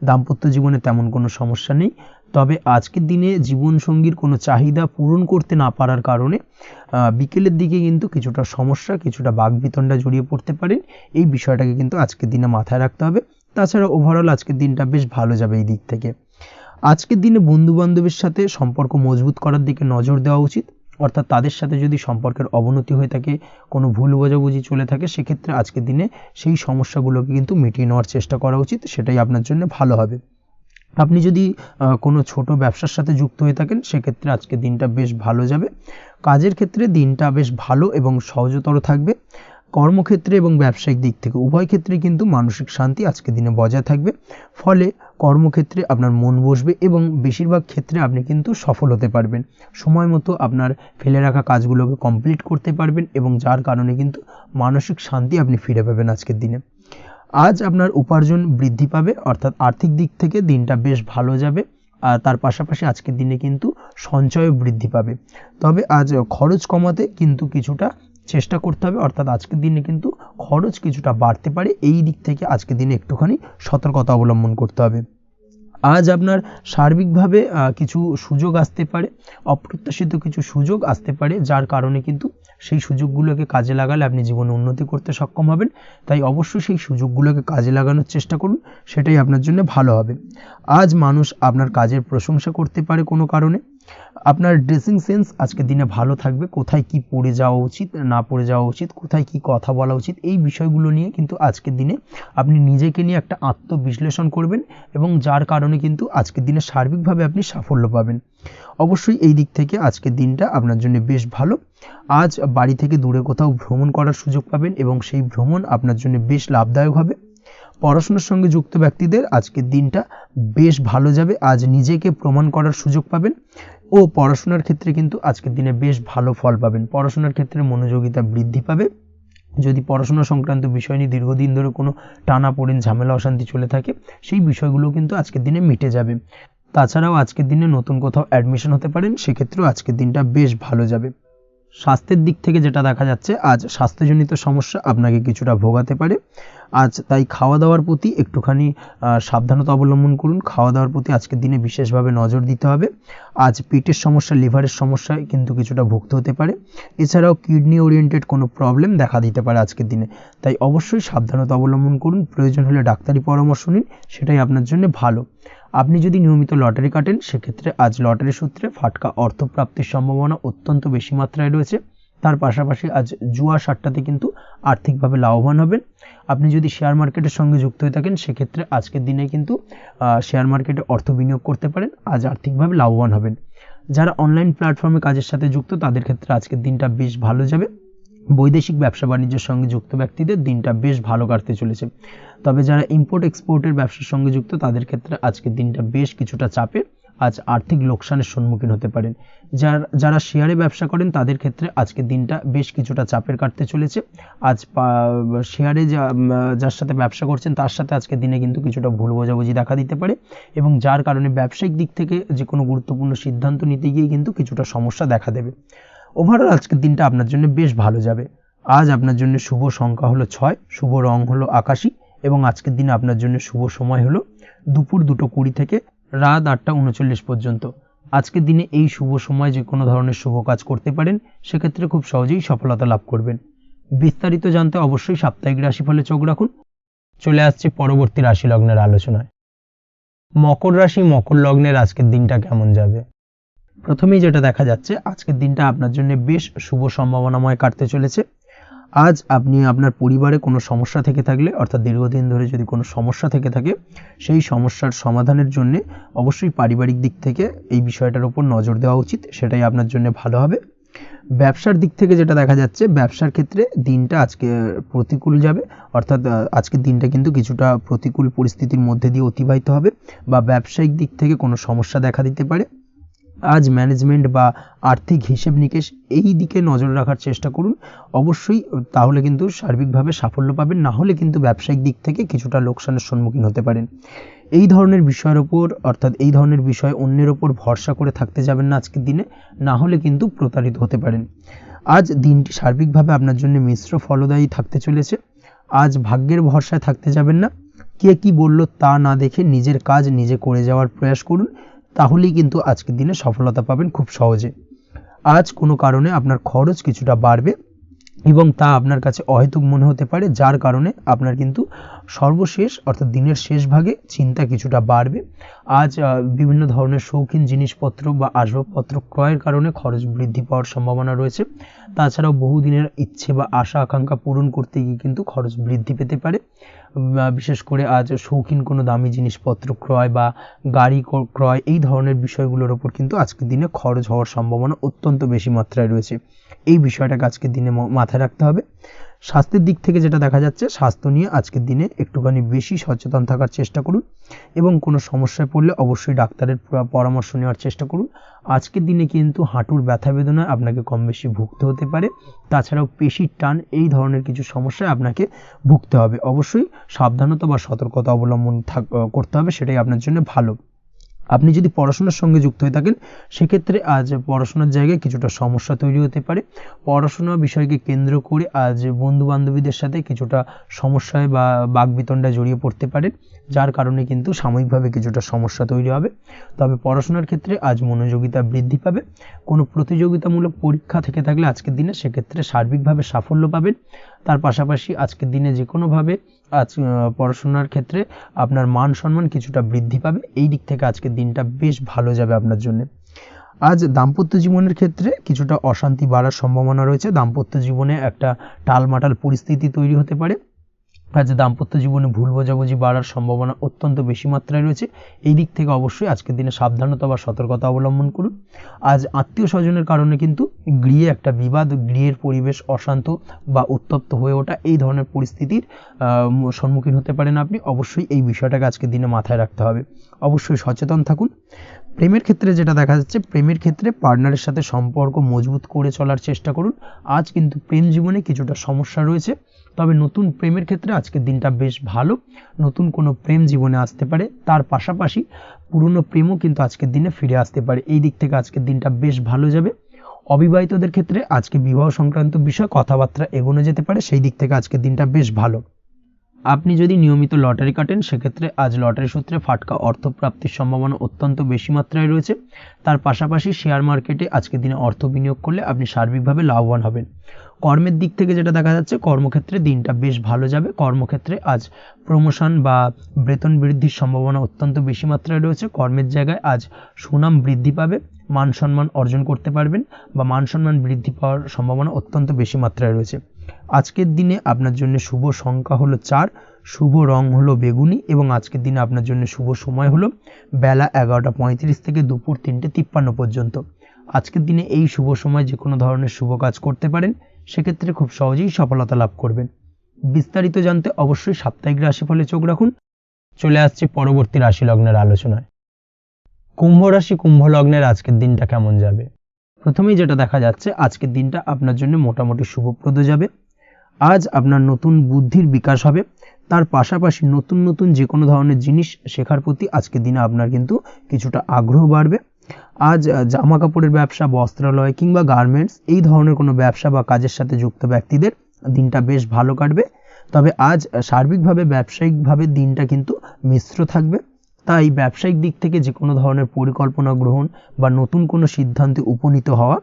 দাম্পত্য জীবনে তেমন কোনো সমস্যা নেই। তবে আজকের দিনে জীবনসঙ্গীর কোনো চাহিদা পূরণ করতে না পারার কারণে বিকেলের দিকে কিন্তু কিছুটা সমস্যা, কিছুটা বাকবিতণ্ডা জড়িয়ে পড়তে পারেন। এই বিষয়টাকে কিন্তু আজকের দিনে মাথায় রাখতে হবে। তাছাড়া ওভারঅল আজকের দিনটা বেশ ভালো যাবে এই দিক থেকে। আজকের দিনে বন্ধু বান্ধবের সাথে সম্পর্ক মজবুত করার দিকে নজর দেওয়া উচিত। অর্থাৎ তাদের সাথে যদি সম্পর্কের অবনতি হয়ে থাকে, কোনো ভুল বোঝাবুঝি চলে থাকে, সেক্ষেত্রে আজকের দিনে সেই সমস্যাগুলোকে কিন্তু মিটিয়ে নেওয়ার চেষ্টা করা উচিত। সেটাই আপনার জন্য ভালো হবে। আপনি যদি কোনো ছোট ব্যবসার সাথে যুক্ত হয়ে থাকেন, সেক্ষেত্রে আজকের দিনটা বেশ ভালো যাবে। কাজের ক্ষেত্রে দিনটা বেশ ভালো এবং সহজতর থাকবে। কর্মক্ষেত্রে এবং ব্যবসায়িক দিক থেকে উভয় ক্ষেত্রে কিন্তু মানসিক শান্তি আজকের দিনে বজায় থাকবে। ফলে কর্মক্ষেত্রে আপনার মন বসবে এবং বেশিরভাগ ক্ষেত্রে আপনি কিন্তু সফল হতে পারবেন। সময় মতো আপনার ফেলে রাখা কাজগুলোকে কমপ্লিট করতে পারবেন এবং যার কারণে কিন্তু মানসিক শান্তি আপনি ফিরে পাবেন আজকের দিনে। আজ আপনার উপার্জন বৃদ্ধি পাবে, অর্থাৎ আর্থিক দিক থেকে দিনটা বেশ ভালো যাবে। আর তার পাশাপাশি আজকের দিনে কিন্তু সঞ্চয় বৃদ্ধি পাবে। তবে আজ খরচ কমাতে কিন্তু কিছুটা চেষ্টা করতে হবে, অর্থাৎ আজকের দিনে কিন্তু খরচ কিছুটা বাড়তে পারে। এই দিক থেকে আজকের দিনে একটুখানি সতর্কতা অবলম্বন করতে হবে। আজ আপনার সার্বিকভাবে কিছু সুযোগ আসতে পারে, অপ্রত্যাশিত কিছু সুযোগ আসতে পারে, যার কারণে কিন্তু সেই সুযোগগুলোকে কাজে লাগালে আপনি জীবনে উন্নতি করতে সক্ষম হবেন। তাই অবশ্যই সেই সুযোগগুলোকে কাজে লাগানোর চেষ্টা করুন, সেটাই আপনার জন্য ভালো হবে। আজ মানুষ আপনার কাজের প্রশংসা করতে পারে কোনো কারণে। আপনার ড্রেসিং সেন্স আজকের দিনে ভালো থাকবে, কোথায় কি পরে যাওয়া উচিত না পরে যাওয়া উচিত, কোথায় কি কথা বলা উচিত, এই বিষয়গুলো নিয়ে কিন্তু আজকের দিনে আপনি নিজেকে নিয়ে একটা আত্মবিশ্লেষণ করবেন এবং যার কারণে কিন্তু আজকের দিনে সার্বিকভাবে আপনি সাফল্য পাবেন। অবশ্যই এই দিক থেকে আজকের দিনটা আপনার জন্য বেশ ভালো। আজ বাড়ি থেকে দূরে কোথাও ভ্রমণ করার সুযোগ পাবেন এবং সেই ভ্রমণ আপনার জন্য বেশ লাভদায়ক হবে। পড়াশোনার সঙ্গে যুক্ত ব্যক্তিদের আজকের দিনটা বেশ ভালো যাবে। আজ নিজেকে প্রমাণ করার সুযোগ পাবেন ও পড়াশোনার ক্ষেত্রে কিন্তু আজকের দিনে বেশ ভালো ফল পাবেন। পড়াশোনার ক্ষেত্রে মনোযোগিতা বৃদ্ধি পাবে। যদি পড়াশোনা সংক্রান্ত বিষয় নিয়ে দীর্ঘদিন ধরে কোনো টানাপোড়েন ঝামেলা অশান্তি চলে থাকে, সেই বিষয়গুলো কিন্তু আজকের দিনে মিটে যাবে। তাছাড়াও আজকের দিনে নতুন কোথাও অ্যাডমিশন হতে পারেন, সেক্ষেত্রেও আজকের দিনটা বেশ ভালো যাবে। স্বাস্থ্যের দিক থেকে যেটা দেখা যাচ্ছে, আজ স্বাস্থ্যজনিত সমস্যা আপনাকে কিছুটা ভোগাতে পারে। আজ তাই খাওয়া দাওয়ার প্রতি একটুখানি সাবধানতা অবলম্বন করুন। খাওয়া দাওয়ার প্রতি আজকের দিনে বিশেষভাবে নজর দিতে হবে। আজ পেটের সমস্যা, লিভারের সমস্যায় কিন্তু কিছুটা ভুগতে হতে পারে। এছাড়াও কিডনি ওরিয়েন্টেড কোনো প্রবলেম দেখা দিতে পারে আজকের দিনে। তাই অবশ্যই সাবধানতা অবলম্বন করুন। প্রয়োজন হলে ডাক্তারি পরামর্শ নিন, সেটাই আপনার জন্য ভালো। আপনি যদি নিয়মিত লটারি কাটেন, সেক্ষেত্রে আজ লটারি সূত্রে ফাটকা অর্থপ্রাপ্তির সম্ভাবনা অত্যন্ত বেশি মাত্রায় রয়েছে। তার পাশাপাশি আজ জুয়া সাট্টাতে কিন্তু আর্থিকভাবে লাভবান হবেন। আপনি যদি শেয়ার মার্কেটের সঙ্গে যুক্ত হয়ে থাকেন, সেক্ষেত্রে আজকের দিনে কিন্তু শেয়ার মার্কেটে অর্থ বিনিয়োগ করতে পারেন, আজ আর্থিকভাবে লাভবান হবেন। যারা অনলাইন প্ল্যাটফর্মে কাজের সাথে যুক্ত, তাদের ক্ষেত্রে আজকের দিনটা বেশ ভালো যাবে। বৈদেশিক ব্যবসা বাণিজ্যের সঙ্গে যুক্ত ব্যক্তিদের দিনটা বেশ ভালো কাটতে চলেছে। তবে যারা ইম্পোর্ট এক্সপোর্টের ব্যবসার সঙ্গে যুক্ত, তাদের ক্ষেত্রে আজকের দিনটা বেশ কিছুটা চাপের। আজ আর্থিক লোকসানের সম্মুখীন হতে পারেন। যারা শেয়ারে ব্যবসা করেন, তাদের ক্ষেত্রে আজকের দিনটা বেশ কিছুটা চাপের কাটতে চলেছে। আজ শেয়ারে যার সাথে ব্যবসা করছেন, তার সাথে আজকের দিনে কিন্তু কিছুটা ভুল বোঝাবুঝি দেখা দিতে পারে এবং যার কারণে ব্যবসায়িক দিক থেকে যে কোনো গুরুত্বপূর্ণ সিদ্ধান্ত নিতে গিয়ে কিন্তু কিছুটা সমস্যা দেখা দেবে। ওভারঅল আজকের দিনটা আপনার জন্য বেশ ভালো যাবে। আজ আপনার জন্য শুভ সংখ্যা হলো 6, শুভ রং হলো আকাশী এবং আজকের দিনে আপনার জন্য শুভ সময় হলো দুপুর 2:20 থেকে রাত 8:39 পর্যন্ত। আজকের দিনে এই শুভ সময় যে কোনো ধরনের শুভ কাজ করতে পারেন, সেক্ষেত্রে খুব সহজেই সফলতা লাভ করবেন। বিস্তারিত জানতে অবশ্যই সাপ্তাহিক রাশিফলে চোখ রাখুন। চলে আসছে পরবর্তী রাশি লগ্নের আলোচনায়। মকর রাশি, মকর লগ্নের আজকের দিনটা কেমন যাবে? প্রথমেই যেটা দেখা যাচ্ছে, আজকের দিনটা আপনার জন্য বেশ শুভ সম্ভাবনাময় কাটতে চলেছে। আজ আপনি আপনার পরিবারে কোনো সমস্যা থেকে থাকলে, অর্থাৎ দীর্ঘদিন ধরে যদি কোনো সমস্যা থেকে থাকে, সেই সমস্যার সমাধানের জন্য অবশ্যই পারিবারিক দিক থেকে এই বিষয়টার উপর নজর দেওয়া উচিত, সেটাই আপনার জন্য ভালো হবে। ব্যবসার দিক থেকে যেটা দেখা যাচ্ছে, ব্যবসার ক্ষেত্রে দিনটা আজকে প্রতিকূল যাবে, অর্থাৎ আজকের দিনটা কিন্তু কিছুটা প্রতিকূল পরিস্থিতির মধ্যে দিয়ে অতিবাহিত হবে বা ব্যবসায়িক দিক থেকে কোনো সমস্যা দেখা দিতে পারে। আজ ম্যানেজমেন্ট বা আর্থিক হিসেব নিকেশ এই দিকে নজর রাখার চেষ্টা করুন অবশ্যই, তাহলে কিন্তু সার্বিকভাবে সাফল্য পাবেন। না হলে কিন্তু ব্যবসায়িক দিক থেকে কিছুটা লোকসানের সম্মুখীন হতে পারেন। এই ধরনের বিষয়ের ওপর, অর্থাৎ এই ধরনের বিষয় অন্যের ওপর ভরসা করে থাকতে যাবেন না আজকের দিনে, না হলে কিন্তু প্রতারিত হতে পারেন। আজ দিনটি সার্বিকভাবে আপনার জন্য মিশ্র ফলদায়ী থাকতে চলেছে। আজ ভাগ্যের ভরসায় থাকতে যাবেন না। কে কি বলল তা না দেখে নিজের কাজ নিজে করে যাওয়ার প্রয়াস করুন, তাহলেই কিন্তু আজকের দিনে সফলতা পাবেন খুব সহজে। আজ কোনো কারণে আপনার খরচ কিছুটা বাড়বে এবং তা আপনার কাছে অহেতুক মনে হতে পারে, যার কারণে আপনার কিন্তু সর্বশেষ, অর্থাৎ দিনের শেষ ভাগে চিন্তা কিছুটা বাড়বে। আজ বিভিন্ন ধরনের শৌখিন জিনিসপত্র বা আসবাবপত্র ক্রয়ের কারণে খরচ বৃদ্ধি পাওয়ার সম্ভাবনা রয়েছে। তাছাড়াও বহুদিনের ইচ্ছে বা আশা আকাঙ্ক্ষা পূরণ করতে গিয়ে কিন্তু খরচ বৃদ্ধি পেতে পারে। বিশেষ করে আজ শৌখিন কোনো দামি জিনিসপত্র ক্রয় বা গাড়ি ক্রয়, এই ধরনের বিষয়গুলোর ওপর কিন্তু আজকের দিনে খরচ হওয়ার সম্ভাবনা অত্যন্ত বেশি মাত্রায় রয়েছে। এই বিষয়টাকে আজকের দিনে মাথায় রাখতে হবে। স্বাস্থ্যের দিক থেকে যেটা দেখা যাচ্ছে, স্বাস্থ্য নিয়ে আজকের দিনে একটুখানি বেশি সচেতন থাকার চেষ্টা করুন এবং কোনো সমস্যায় পড়লে অবশ্যই ডাক্তারের পরামর্শ নেওয়ার চেষ্টা করুন। আজকের দিনে কিন্তু হাঁটুর ব্যথা বেদনায় আপনাকে কম বেশি ভুগতে হতে পারে, তাছাড়াও পেশির টান এই ধরনের কিছু সমস্যায় আপনাকে ভুগতে হবে। অবশ্যই সাবধানতা বা সতর্কতা অবলম্বন করতে হবে, সেটাই আপনার জন্য ভালো। আপনি যদি পড়াশোনার সঙ্গে যুক্ত হয়ে থাকেন সেক্ষেত্রে আজ পড়াশোনার জায়গায় কিছুটা সমস্যা তৈরি হতে পারে। পড়াশোনা বিষয়কে কেন্দ্র করে আজ বন্ধু বান্ধবীদের সাথে কিছুটা সমস্যায় বা বাকবিতণ্ডায় জড়িয়ে পড়তে পারেন, যার কারণে কিন্তু সাময়িকভাবে কিছুটা সমস্যা তৈরি হবে। তবে পড়াশোনার ক্ষেত্রে আজ মনোযোগিতা বৃদ্ধি পাবে। কোনো প্রতিযোগিতামূলক পরীক্ষা থেকে থাকলে আজকের দিনে সেক্ষেত্রে সার্বিকভাবে সাফল্য পাবেন। তার পাশাপাশি আজকের দিনে যে কোনোভাবে আজ পড়াশোনার ক্ষেত্রে আপনার মান সম্মান কিছুটা বৃদ্ধি পাবে। এই দিক থেকে আজকের দিনটা বেশ ভালো যাবে আপনার জন্য। আজ দাম্পত্য জীবনের ক্ষেত্রে কিছুটা অশান্তি বাড়ার সম্ভাবনা রয়েছে। দাম্পত্য জীবনে একটা টালমাটাল পরিস্থিতি তৈরি হতে পারে। আজ দাম্পত্য জীবনে ভুল বোঝাবুঝি বাড়ার সম্ভাবনা অত্যন্ত বেশি মাত্রায় রয়েছে। এই দিক থেকে অবশ্যই আজকের দিনে সাবধানতা বা সতর্কতা অবলম্বন করুন। আজ আত্মীয় স্বজনের কারণে কিন্তু গৃহে একটা বিবাদ, গৃহের পরিবেশ অশান্ত বা উত্তপ্ত হয়ে ওঠা এই ধরনের পরিস্থিতির সম্মুখীন হতে পারেন আপনি। অবশ্যই এই বিষয়টাকে আজকের দিনে মাথায় রাখতে হবে। অবশ্যই সচেতন থাকুন। প্রেমের ক্ষেত্রে যেটা দেখা যাচ্ছে, প্রেমের ক্ষেত্রে পার্টনারের সাথে সম্পর্ক মজবুত করে চলার চেষ্টা করুন। আজ কিন্তু প্রেম জীবনে কিছুটা সমস্যা রয়েছে, তবে নতুন প্রেমের ক্ষেত্রে আজকের দিনটা বেশ ভালো। নতুন কোনো প্রেম জীবনে আসতে পারে, তার পাশাপাশি পুরনো প্রেমও কিন্তু আজকের দিনে ফিরে আসতে পারে। এই দিক থেকে আজকের দিনটা বেশ ভালো যাবে। অবিবাহিতদের ক্ষেত্রে আজকে বিবাহ সংক্রান্ত বিষয় কথাবার্তা এগোনো যেতে পারে, সেই দিক থেকে আজকের দিনটা বেশ ভালো। আপনি যদি নিয়মিত লটারি কাটেন সেক্ষেত্রে আজ লটারি সূত্রে ফাটকা অর্থপ্রাপ্তির সম্ভাবনা অত্যন্ত বেশি মাত্রায় রয়েছে। তার পাশাপাশি শেয়ার মার্কেটে আজকের দিনে অর্থ বিনিয়োগ করলে আপনি সার্বিকভাবে লাভবান হবেন। কর্মের দিক থেকে যেটা দেখা যাচ্ছে, কর্মক্ষেত্রে দিনটা বেশ ভালো যাবে। কর্মক্ষেত্রে আজ প্রমোশন বা বেতন বৃদ্ধির সম্ভাবনা অত্যন্ত বেশি মাত্রায় রয়েছে। কর্মের জায়গায় আজ সুনাম বৃদ্ধি পাবে, মান সম্মান অর্জন করতে পারবেন বা মান সম্মান বৃদ্ধি পাওয়ার সম্ভাবনা অত্যন্ত বেশি মাত্রায় রয়েছে। আজকের দিনে আপনার জন্য শুভ সংখ্যা হলো 4, শুভ রং হলো বেগুনি এবং আজকের দিনে আপনার জন্য শুভ সময় হলো বেলা 11:35 থেকে দুপুর 3:53 পর্যন্ত। আজকের দিনে এই শুভ সময় যে কোনো ধরনের শুভ কাজ করতে পারেন, সেক্ষেত্রে খুব সহজেই সফলতা লাভ করবেন। বিস্তারিত জানতে অবশ্যই সাপ্তাহিক রাশিফলে চোখ রাখুন। চলে আসছে পরবর্তী রাশি লগ্নের আলোচনায়। কুম্ভ রাশি, কুম্ভ লগ্নের আজকের দিনটা কেমন যাবে? প্রথমেই যেটা দেখা যাচ্ছে, আজকের দিনটা আপনার জন্য মোটামুটি শুভপ্রদ যাবে। আজ আপনার নতুন বুদ্ধির বিকাশ হবে, তার পাশাপাশি নতুন নতুন যে কোনো ধরনের জিনিস শেখার প্রতি আজকের দিনে আপনার কিন্তু কিছুটা আগ্রহ বাড়বে। আজ জামা কাপড়ের ব্যবসা, বস্ত্রালয় কিংবা গার্মেন্টস এই ধরনের কোনো ব্যবসা বা কাজের সাথে যুক্ত ব্যক্তিদের দিনটা বেশ ভালো কাটবে। তবে আজ সার্বিকভাবে ব্যবসায়িকভাবে দিনটা কিন্তু মিশ্র থাকবে। তাই ব্যবসায়িক দিক থেকে যে কোনো ধরনের পরিকল্পনা গ্রহণ বা নতুন কোনো সিদ্ধান্তে উপনীত হওয়া,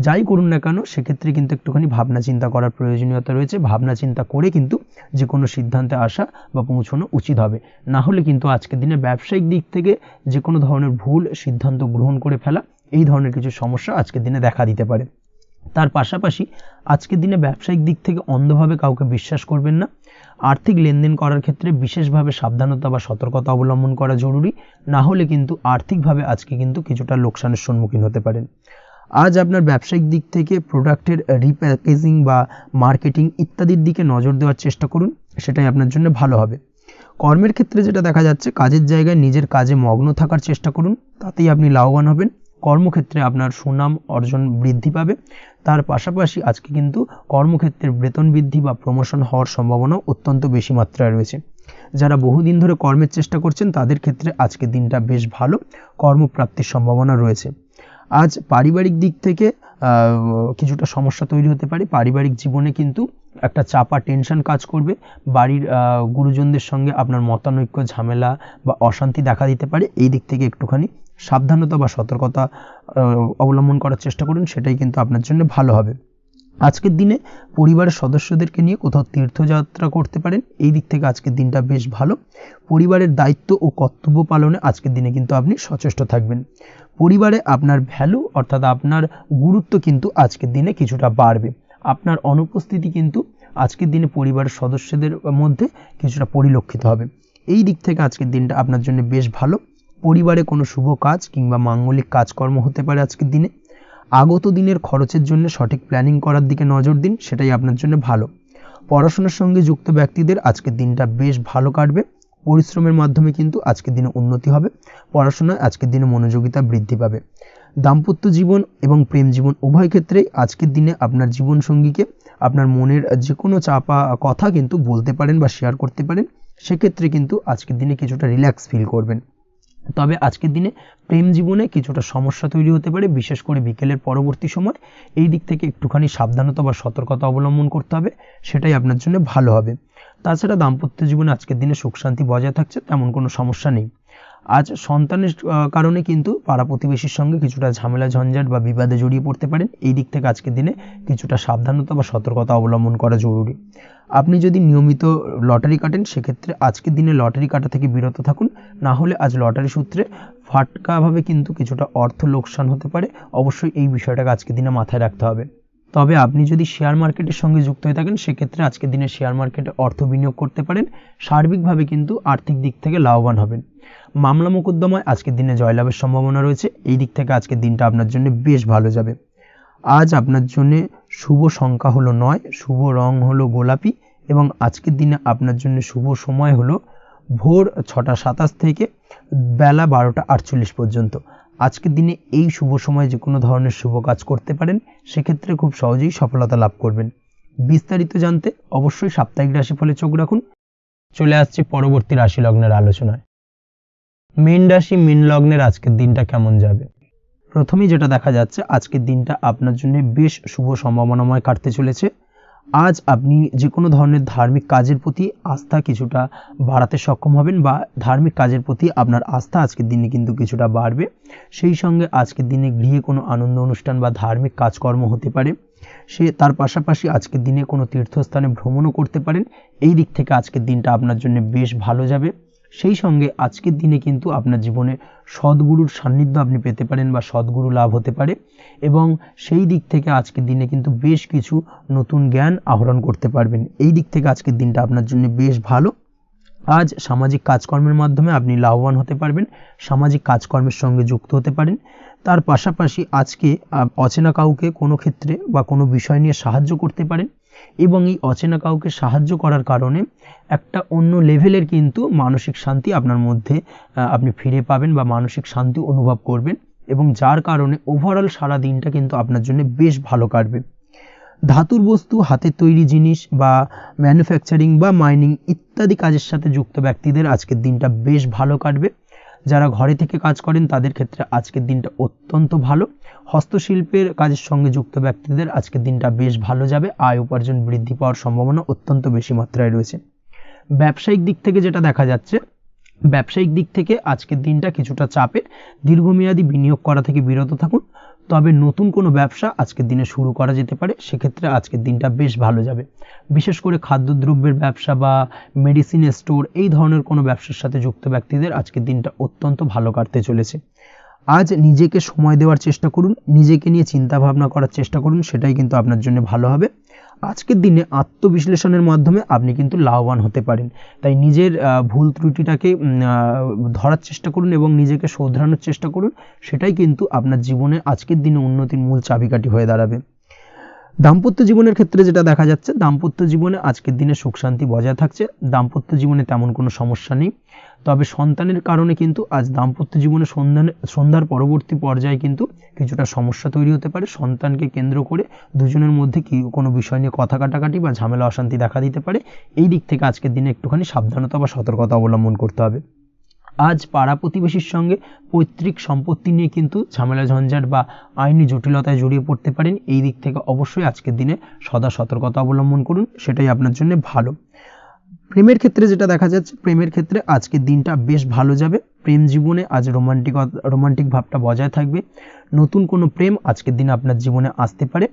যাই করুন না কেন সেক্ষেত্রে কিন্তু একটুখানি ভাবনা চিন্তা করার প্রয়োজনীয়তা রয়েছে। ভাবনা চিন্তা করে কিন্তু যে কোনো সিদ্ধান্তে আসা বা পৌঁছানো উচিত হবে। না হলে কিন্তু আজকের দিনে ব্যবসায়িক দিক থেকে যে কোনো ধরনের ভুল সিদ্ধান্ত গ্রহণ করে ফেলা, এই ধরনের কিছু সমস্যা আজকের দিনে দেখা দিতে পারে। তার পাশাপাশি আজকের দিনে ব্যবসায়িক দিক থেকে অন্ধভাবে কাউকে বিশ্বাস করবেন না। আর্থিক লেনদেন করার ক্ষেত্রে বিশেষভাবে সাবধানতা বা সতর্কতা অবলম্বন করা জরুরি, না হলে কিন্তু আর্থিকভাবে আজকে কিন্তু কিছুটা লোকসানের সম্মুখীন হতে পারেন। আজ আপনার ব্যবসায়িক দিক থেকে প্রোডাক্টের রিপ্যাকেজিং বা মার্কেটিং ইত্যাদির দিকে নজর দেওয়ার চেষ্টা করুন, সেটাই আপনার জন্য ভালো হবে। কর্মের ক্ষেত্রে যেটা দেখা যাচ্ছে, কাজের জায়গায় নিজের কাজে মগ্ন থাকার চেষ্টা করুন, তাতেই আপনি লাভবান হবেন। কর্মক্ষেত্রে আপনার সুনাম অর্জন বৃদ্ধি পাবে। তার পাশাপাশি আজকে কিন্তু কর্মক্ষেত্রের বেতন বৃদ্ধি বা প্রমোশন হওয়ার সম্ভাবনা অত্যন্ত বেশি মাত্রায় রয়েছে। যারা বহুদিন ধরে কর্মের চেষ্টা করছেন তাদের ক্ষেত্রে আজকের দিনটা বেশ ভালো, কর্মপ্রাপ্তির সম্ভাবনা রয়েছে। আজ পারিবারিক দিক থেকে কিছুটা সমস্যা তৈরি হতে পারে। পারিবারিক জীবনে কিন্তু একটা চাপা টেনশন কাজ করবে। বাড়ির গুরুজনদের সঙ্গে আপনার মতানৈক্য, ঝামেলা বা অশান্তি দেখা দিতে পারে। এই দিক থেকে একটুখানি সাবধানতা বা সতর্কতা অবলম্বন করার চেষ্টা করুন, সেটাই কিন্তু আপনার জন্য ভালো হবে। আজকের দিনে পরিবারের সদস্যদেরকে নিয়ে কোথাও তীর্থযাত্রা করতে পারেন। এই দিক থেকে আজকের দিনটা বেশ ভালো। পরিবারের দায়িত্ব ও কর্তব্য পালনে আজকের দিনে কিন্তু আপনি সচেষ্ট থাকবেন। পরিবারে আপনার ভ্যালু অর্থাৎ আপনার গুরুত্ব কিন্তু আজকের দিনে কিছুটা বাড়বে। আপনার অনুপস্থিতি কিন্তু আজকের দিনে পরিবারের সদস্যদের মধ্যে কিছুটা পরিলক্ষিত হবে। এই দিক থেকে আজকের দিনটা আপনার জন্য বেশ ভালো। পরিবারে কোনো শুভ কাজ কিংবা মাঙ্গলিক কাজকর্ম হতে পারে আজকের দিনে। আগত দিনের খরচের জন্য সঠিক প্ল্যানিং করার দিকে নজর দিন, সেটাই আপনার জন্য ভালো। পড়াশোনার সঙ্গে যুক্ত ব্যক্তিদের আজকের দিনটা বেশ ভালো কাটবে। পরিশ্রমের মাধ্যমে কিন্তু আজকের দিনে উন্নতি হবে। পড়াশোনায় আজকের দিনে মনোযোগিতা বৃদ্ধি পাবে। দাম্পত্য জীবন এবং প্রেম জীবন উভয় ক্ষেত্রেই আজকের দিনে আপনার জীবনসঙ্গীকে আপনার মনের যে কোনো চাপা কথা কিন্তু বলতে পারেন বা শেয়ার করতে পারেন। সেক্ষেত্রে কিন্তু আজকের দিনে কিছুটা রিল্যাক্স ফিল করবেন। তবে আজকের দিনে প্রেম জীবনে কিছুটা সমস্যা তৈরি হতে পারে, বিশেষ করে বিকেলের পরবর্তী সময়। এই দিক থেকে একটুখানি সাবধানতা বা সতর্কতা অবলম্বন করতে হবে, সেটাই আপনার জন্য ভালো হবে। তাছাড়া দাম্পত্য জীবনে আজকের দিনে সুখ শান্তি বজায় থাকছে, তেমন কোনো সমস্যা নেই। আজ সন্তানের কারণে কিন্তু পাড়া প্রতিবেশীর সঙ্গে কিছুটা ঝামেলা ঝঞ্ঝাট বা বিবাদে জড়িয়ে পড়তে পারেন। এই দিক থেকে আজকের দিনে কিছুটা সাবধানতা বা সতর্কতা অবলম্বন করা জরুরি। আপনি যদি নিয়মিত লটারি কাটেন, সেক্ষেত্রে আজকের দিনে লটারি কাটা থেকে বিরত থাকুন। না হলে আজ লটারি সূত্রে ফাটকাভাবে কিন্তু কিছুটা অর্থ লোকসান হতে পারে। অবশ্যই এই বিষয়টাকে আজকের দিনে মাথায় রাখতে হবে। তবে আপনি যদি শেয়ার মার্কেটের সঙ্গে যুক্ত হয়ে থাকেন, সেক্ষেত্রে আজকের দিনে শেয়ার মার্কেটে অর্থ বিনিয়োগ করতে পারেন। সার্বিকভাবে কিন্তু আর্থিক দিক থেকে লাভবান হবেন। মামলা মোকদ্দমায় আজকের দিনে জয়লাভের সম্ভাবনা রয়েছে। এই দিক থেকে আজকের দিনটা আপনার জন্য বেশ ভালো যাবে। আজ আপনার জন্য শুভ সংখ্যা হলো 9, শুভ রং হলো গোলাপি এবং আজকের দিনে আপনার জন্য শুভ সময় হলো ভোর 6টা 27 থেকে বেলা 12টা 48 পর্যন্ত। আজকের দিনে এই শুভ সময় যে কোনো ধরনের শুভ কাজ করতে পারেন, সেক্ষেত্রে খুব সহজেই সফলতা লাভ করবেন। বিস্তারিত জানতে অবশ্যই সাপ্তাহিক রাশিফলে চোখ রাখুন। চলে আসছে পরবর্তী রাশি লগ্নের আলোচনায়। মীন রাশি মীন লগ্নের আজকের দিনটা কেমন যাবে? প্রথমেই যেটা দেখা যাচ্ছে, আজকের দিনটা আপনার জন্য বেশ শুভ সম্ভাবনাময় কাটতে চলেছে। আজ আপনি যে কোনো ধরনের ধার্মিক কাজের প্রতি আস্থা কিছুটা বাড়াতে সক্ষম হবেন বা ধার্মিক কাজের প্রতি আপনার আস্থা আজকের দিনে কিন্তু কিছুটা বাড়বে। সেই সঙ্গে আজকের দিনে গৃহে কোনো আনন্দ অনুষ্ঠান বা ধার্মিক কাজকর্ম হতে পারে। তার পাশাপাশি আজকের দিনে কোনো তীর্থস্থানে ভ্রমণও করতে পারেন। এই দিক থেকে আজকের দিনটা আপনার জন্য বেশ ভালো যাবে। সেই সঙ্গে আজকের দিনে কিন্তু আপনার জীবনে সদ্গুরুর সান্নিধ্য আপনি পেতে পারেন বা সদ্গুরু লাভ হতে পারে এবং সেই দিক থেকে আজকের দিনে কিন্তু বেশ কিছু নতুন জ্ঞান আহরণ করতে পারবেন। এই দিক থেকে আজকের দিনটা আপনার জন্য বেশ ভালো। আজ সামাজিক কাজকর্মের মাধ্যমে আপনি লাভবান হতে পারবেন, সামাজিক কাজকর্মের সঙ্গে যুক্ত হতে পারেন। তার পাশাপাশি আজকে অচেনা কাউকে কোনো ক্ষেত্রে বা কোনো বিষয় নিয়ে সাহায্য করতে পারেন এবং এই অচেনা কাউকে সাহায্য করার কারণে একটা অন্য লেভেলের কিন্তু মানসিক শান্তি আপনার মধ্যে আপনি ফিরে পাবেন বা মানসিক শান্তি অনুভব করবেন এবং যার কারণে ওভারঅল সারা দিনটা কিন্তু আপনার জন্য বেশ ভালো কাটবে। ধাতুর বস্তু, হাতের তৈরি জিনিস বা ম্যানুফ্যাকচারিং বা মাইনিং ইত্যাদি কাজের সাথে যুক্ত ব্যক্তিদের আজকের দিনটা বেশ ভালো কাটবে। যারা ঘরে থেকে কাজ করেন তাদের ক্ষেত্রে আজকের দিনটা অত্যন্ত ভালো। হস্তশিল্পের কাজের সঙ্গে যুক্ত ব্যক্তিদের আজকের দিনটা বেশ ভালো যাবে। আয় উপার্জন বৃদ্ধি পাওয়ার সম্ভাবনা অত্যন্ত বেশি মাত্রায় রয়েছে। ব্যবসায়িক দিক থেকে যেটা দেখা যাচ্ছে, ব্যবসায়িক দিক থেকে আজকের দিনটা কিছুটা চাপের। দীর্ঘমেয়াদী বিনিয়োগ করা থেকে বিরত থাকুন। তবে নতুন কোনো ব্যবসা আজকের দিনে শুরু করা যেতে পারে, সেক্ষেত্রে আজকের দিনটা বেশ ভালো যাবে। বিশেষ করে খাদ্যদ্রব্যের ব্যবসা বা মেডিসিন স্টোর এই ধরনের কোনো ব্যবসার সাথে যুক্ত ব্যক্তিদের আজকের দিনটা অত্যন্ত ভালো কাটতে চলেছে। আজ নিজেকে সময় দেওয়ার চেষ্টা করুন, নিজেকে নিয়ে চিন্তা ভাবনা করার চেষ্টা করুন, সেটাই কিন্তু আপনার জন্য ভালো হবে। আজকের দিনে আত্মবিশ্লেষণের মাধ্যমে আপনি কিন্তু লাভবান হতে পারেন। তাই নিজের ভুল ত্রুটিটাকে ধরার চেষ্টা করুন এবং নিজেকে শোধরানোর চেষ্টা করুন, সেটাই কিন্তু আপনার জীবনে আজকের দিনে উন্নতির মূল চাবিকাঠি হয়ে দাঁড়াবে। দাম্পত্য জীবনের ক্ষেত্রে যেটা দেখা যাচ্ছে, দাম্পত্য জীবনে আজকের দিনে সুখ শান্তি বজায় থাকছে। দাম্পত্য জীবনে তেমন কোনো সমস্যা নেই। তবে সন্তানের কারণে কিন্তু আজ দাম্পত্য জীবনে সন্ধ্যার পরবর্তী পর্যায়ে কিন্তু কিছুটা সমস্যা তৈরি হতে পারে। সন্তানকে কেন্দ্র করে দুজনের মধ্যে কোনো বিষয় নিয়ে কথা কাটাকাটি বা ঝামেলা অশান্তি দেখা দিতে পারে। এই দিক থেকে আজকের দিনে একটুখানি সাবধানতা বা সতর্কতা অবলম্বন করতে হবে। আজ পাড়া প্রতিবেশীর সঙ্গে পৈতৃক সম্পত্তি নিয়ে কিন্তু ঝামেলা ঝঞ্ঝাট বা আইনি জটিলতায় জড়িয়ে পড়তে পারেন। এই দিক থেকে অবশ্যই আজকের দিনে সদা সতর্কতা অবলম্বন করুন, সেটাই আপনার জন্য ভালো। প্রেমের ক্ষেত্রে যেটা দেখা যাচ্ছে, প্রেমের ক্ষেত্রে আজকের দিনটা বেশ ভালো যাবে। প্রেম জীবনে আজ রোমান্টিক ভাবটা বজায় থাকবে। নতুন কোনো প্রেম আজকের দিনে আপনার জীবনে আসতে পারে।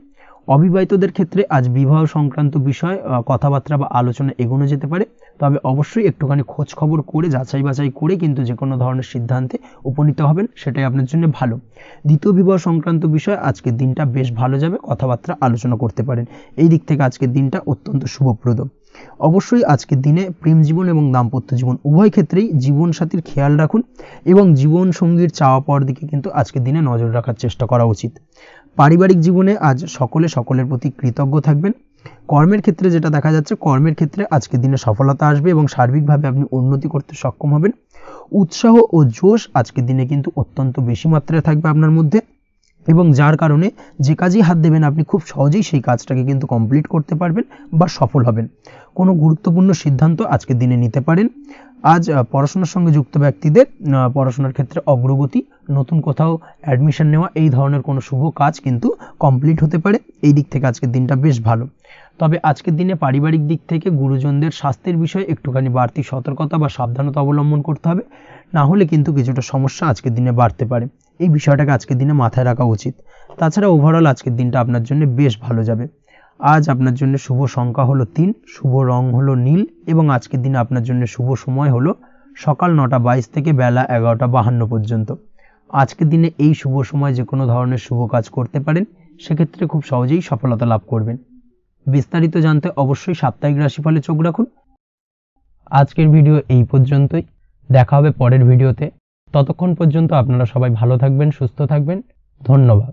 অবিবাহিতদের ক্ষেত্রে আজ বিবাহ সংক্রান্ত বিষয় কথাবার্তা বা আলোচনা এগোনো যেতে পারে। তবে অবশ্যই একটুখানি খোঁজ খবর করে যাচাই বাছাই করে কিন্তু যে কোনো ধরনের সিদ্ধান্তে উপনীত হবেন, সেটাই আপনার জন্য ভালো। দ্বিতীয় বিবাহ সংক্রান্ত বিষয় আজকের দিনটা বেশ ভালো যাবে, কথাবার্তা আলোচনা করতে পারেন। এই দিক থেকে আজকের দিনটা অত্যন্ত শুভপ্রদ। অবশ্যই আজকের দিনে প্রেম জীবন এবং দাম্পত্য জীবন উভয় ক্ষেত্রেই জীবনসাথীর খেয়াল রাখুন এবং জীবন সঙ্গীর চাওয়া পাওয়ার দিকে কিন্তু আজকের দিনে নজর রাখার চেষ্টা করা উচিত। পারিবারিক জীবনে আজ সকলের প্রতি কৃতজ্ঞ থাকবেন। কর্মের ক্ষেত্রে যেটা দেখা যাচ্ছে, কর্মের ক্ষেত্রে আজকের দিনে সফলতা আসবে এবং সার্বিকভাবে আপনি উন্নতি করতে সক্ষম হবেন। উৎসাহ ও জোশ আজকের দিনে কিন্তু অত্যন্ত বেশি মাত্রায় থাকবে আপনার মধ্যে, এবং যার কারণে যে কাজেই হাত দেবেন আপনি খুব সহজেই সেই কাজটাকে কিন্তু কমপ্লিট করতে পারবেন বা সফল হবেন। কোনো গুরুত্বপূর্ণ সিদ্ধান্ত আজকের দিনে নিতে পারেন। আজ পড়াশোনার সঙ্গে যুক্ত ব্যক্তিদের পড়াশোনার ক্ষেত্রে অগ্রগতি, নতুন কোথাও অ্যাডমিশন নেওয়া, এই ধরনের কোনো শুভ কাজ কিন্তু কমপ্লিট হতে পারে। এই দিক থেকে আজকের দিনটা বেশ ভালো। তবে আজকের দিনে পারিবারিক দিক থেকে গুরুজনদের স্বাস্থ্যের বিষয়ে একটুখানি বাড়তি সতর্কতা বা সাবধানতা অবলম্বন করতে হবে, না হলে কিন্তু কিছুটা সমস্যা আজকের দিনে বাড়তে পারে। এই বিষয়টাকে আজকের দিনে মাথায় রাখা উচিত। তাছাড়া ওভারঅল আজকের দিনটা আপনার জন্য বেশ ভালো যাবে। আজ আপনার জন্য শুভ সংখ্যা হলো 3, শুভ রং হলো নীল, এবং আজকের দিনে আপনার জন্য শুভ সময় হলো সকাল 9:22 থেকে বেলা 11:52 পর্যন্ত। আজকের দিনে এই শুভ সময় যে কোনো ধরনের শুভ কাজ করতে পারেন, সেক্ষেত্রে খুব সহজেই সফলতা লাভ করবেন। বিস্তারিত জানতে অবশ্যই সাপ্তাহিক রাশিফলে চোখ রাখুন। আজকের ভিডিও এই পর্যন্তই, দেখা হবে পরের ভিডিওতে। ততক্ষণ পর্যন্ত আপনারা সবাই ভালো থাকবেন, সুস্থ থাকবেন। ধন্যবাদ।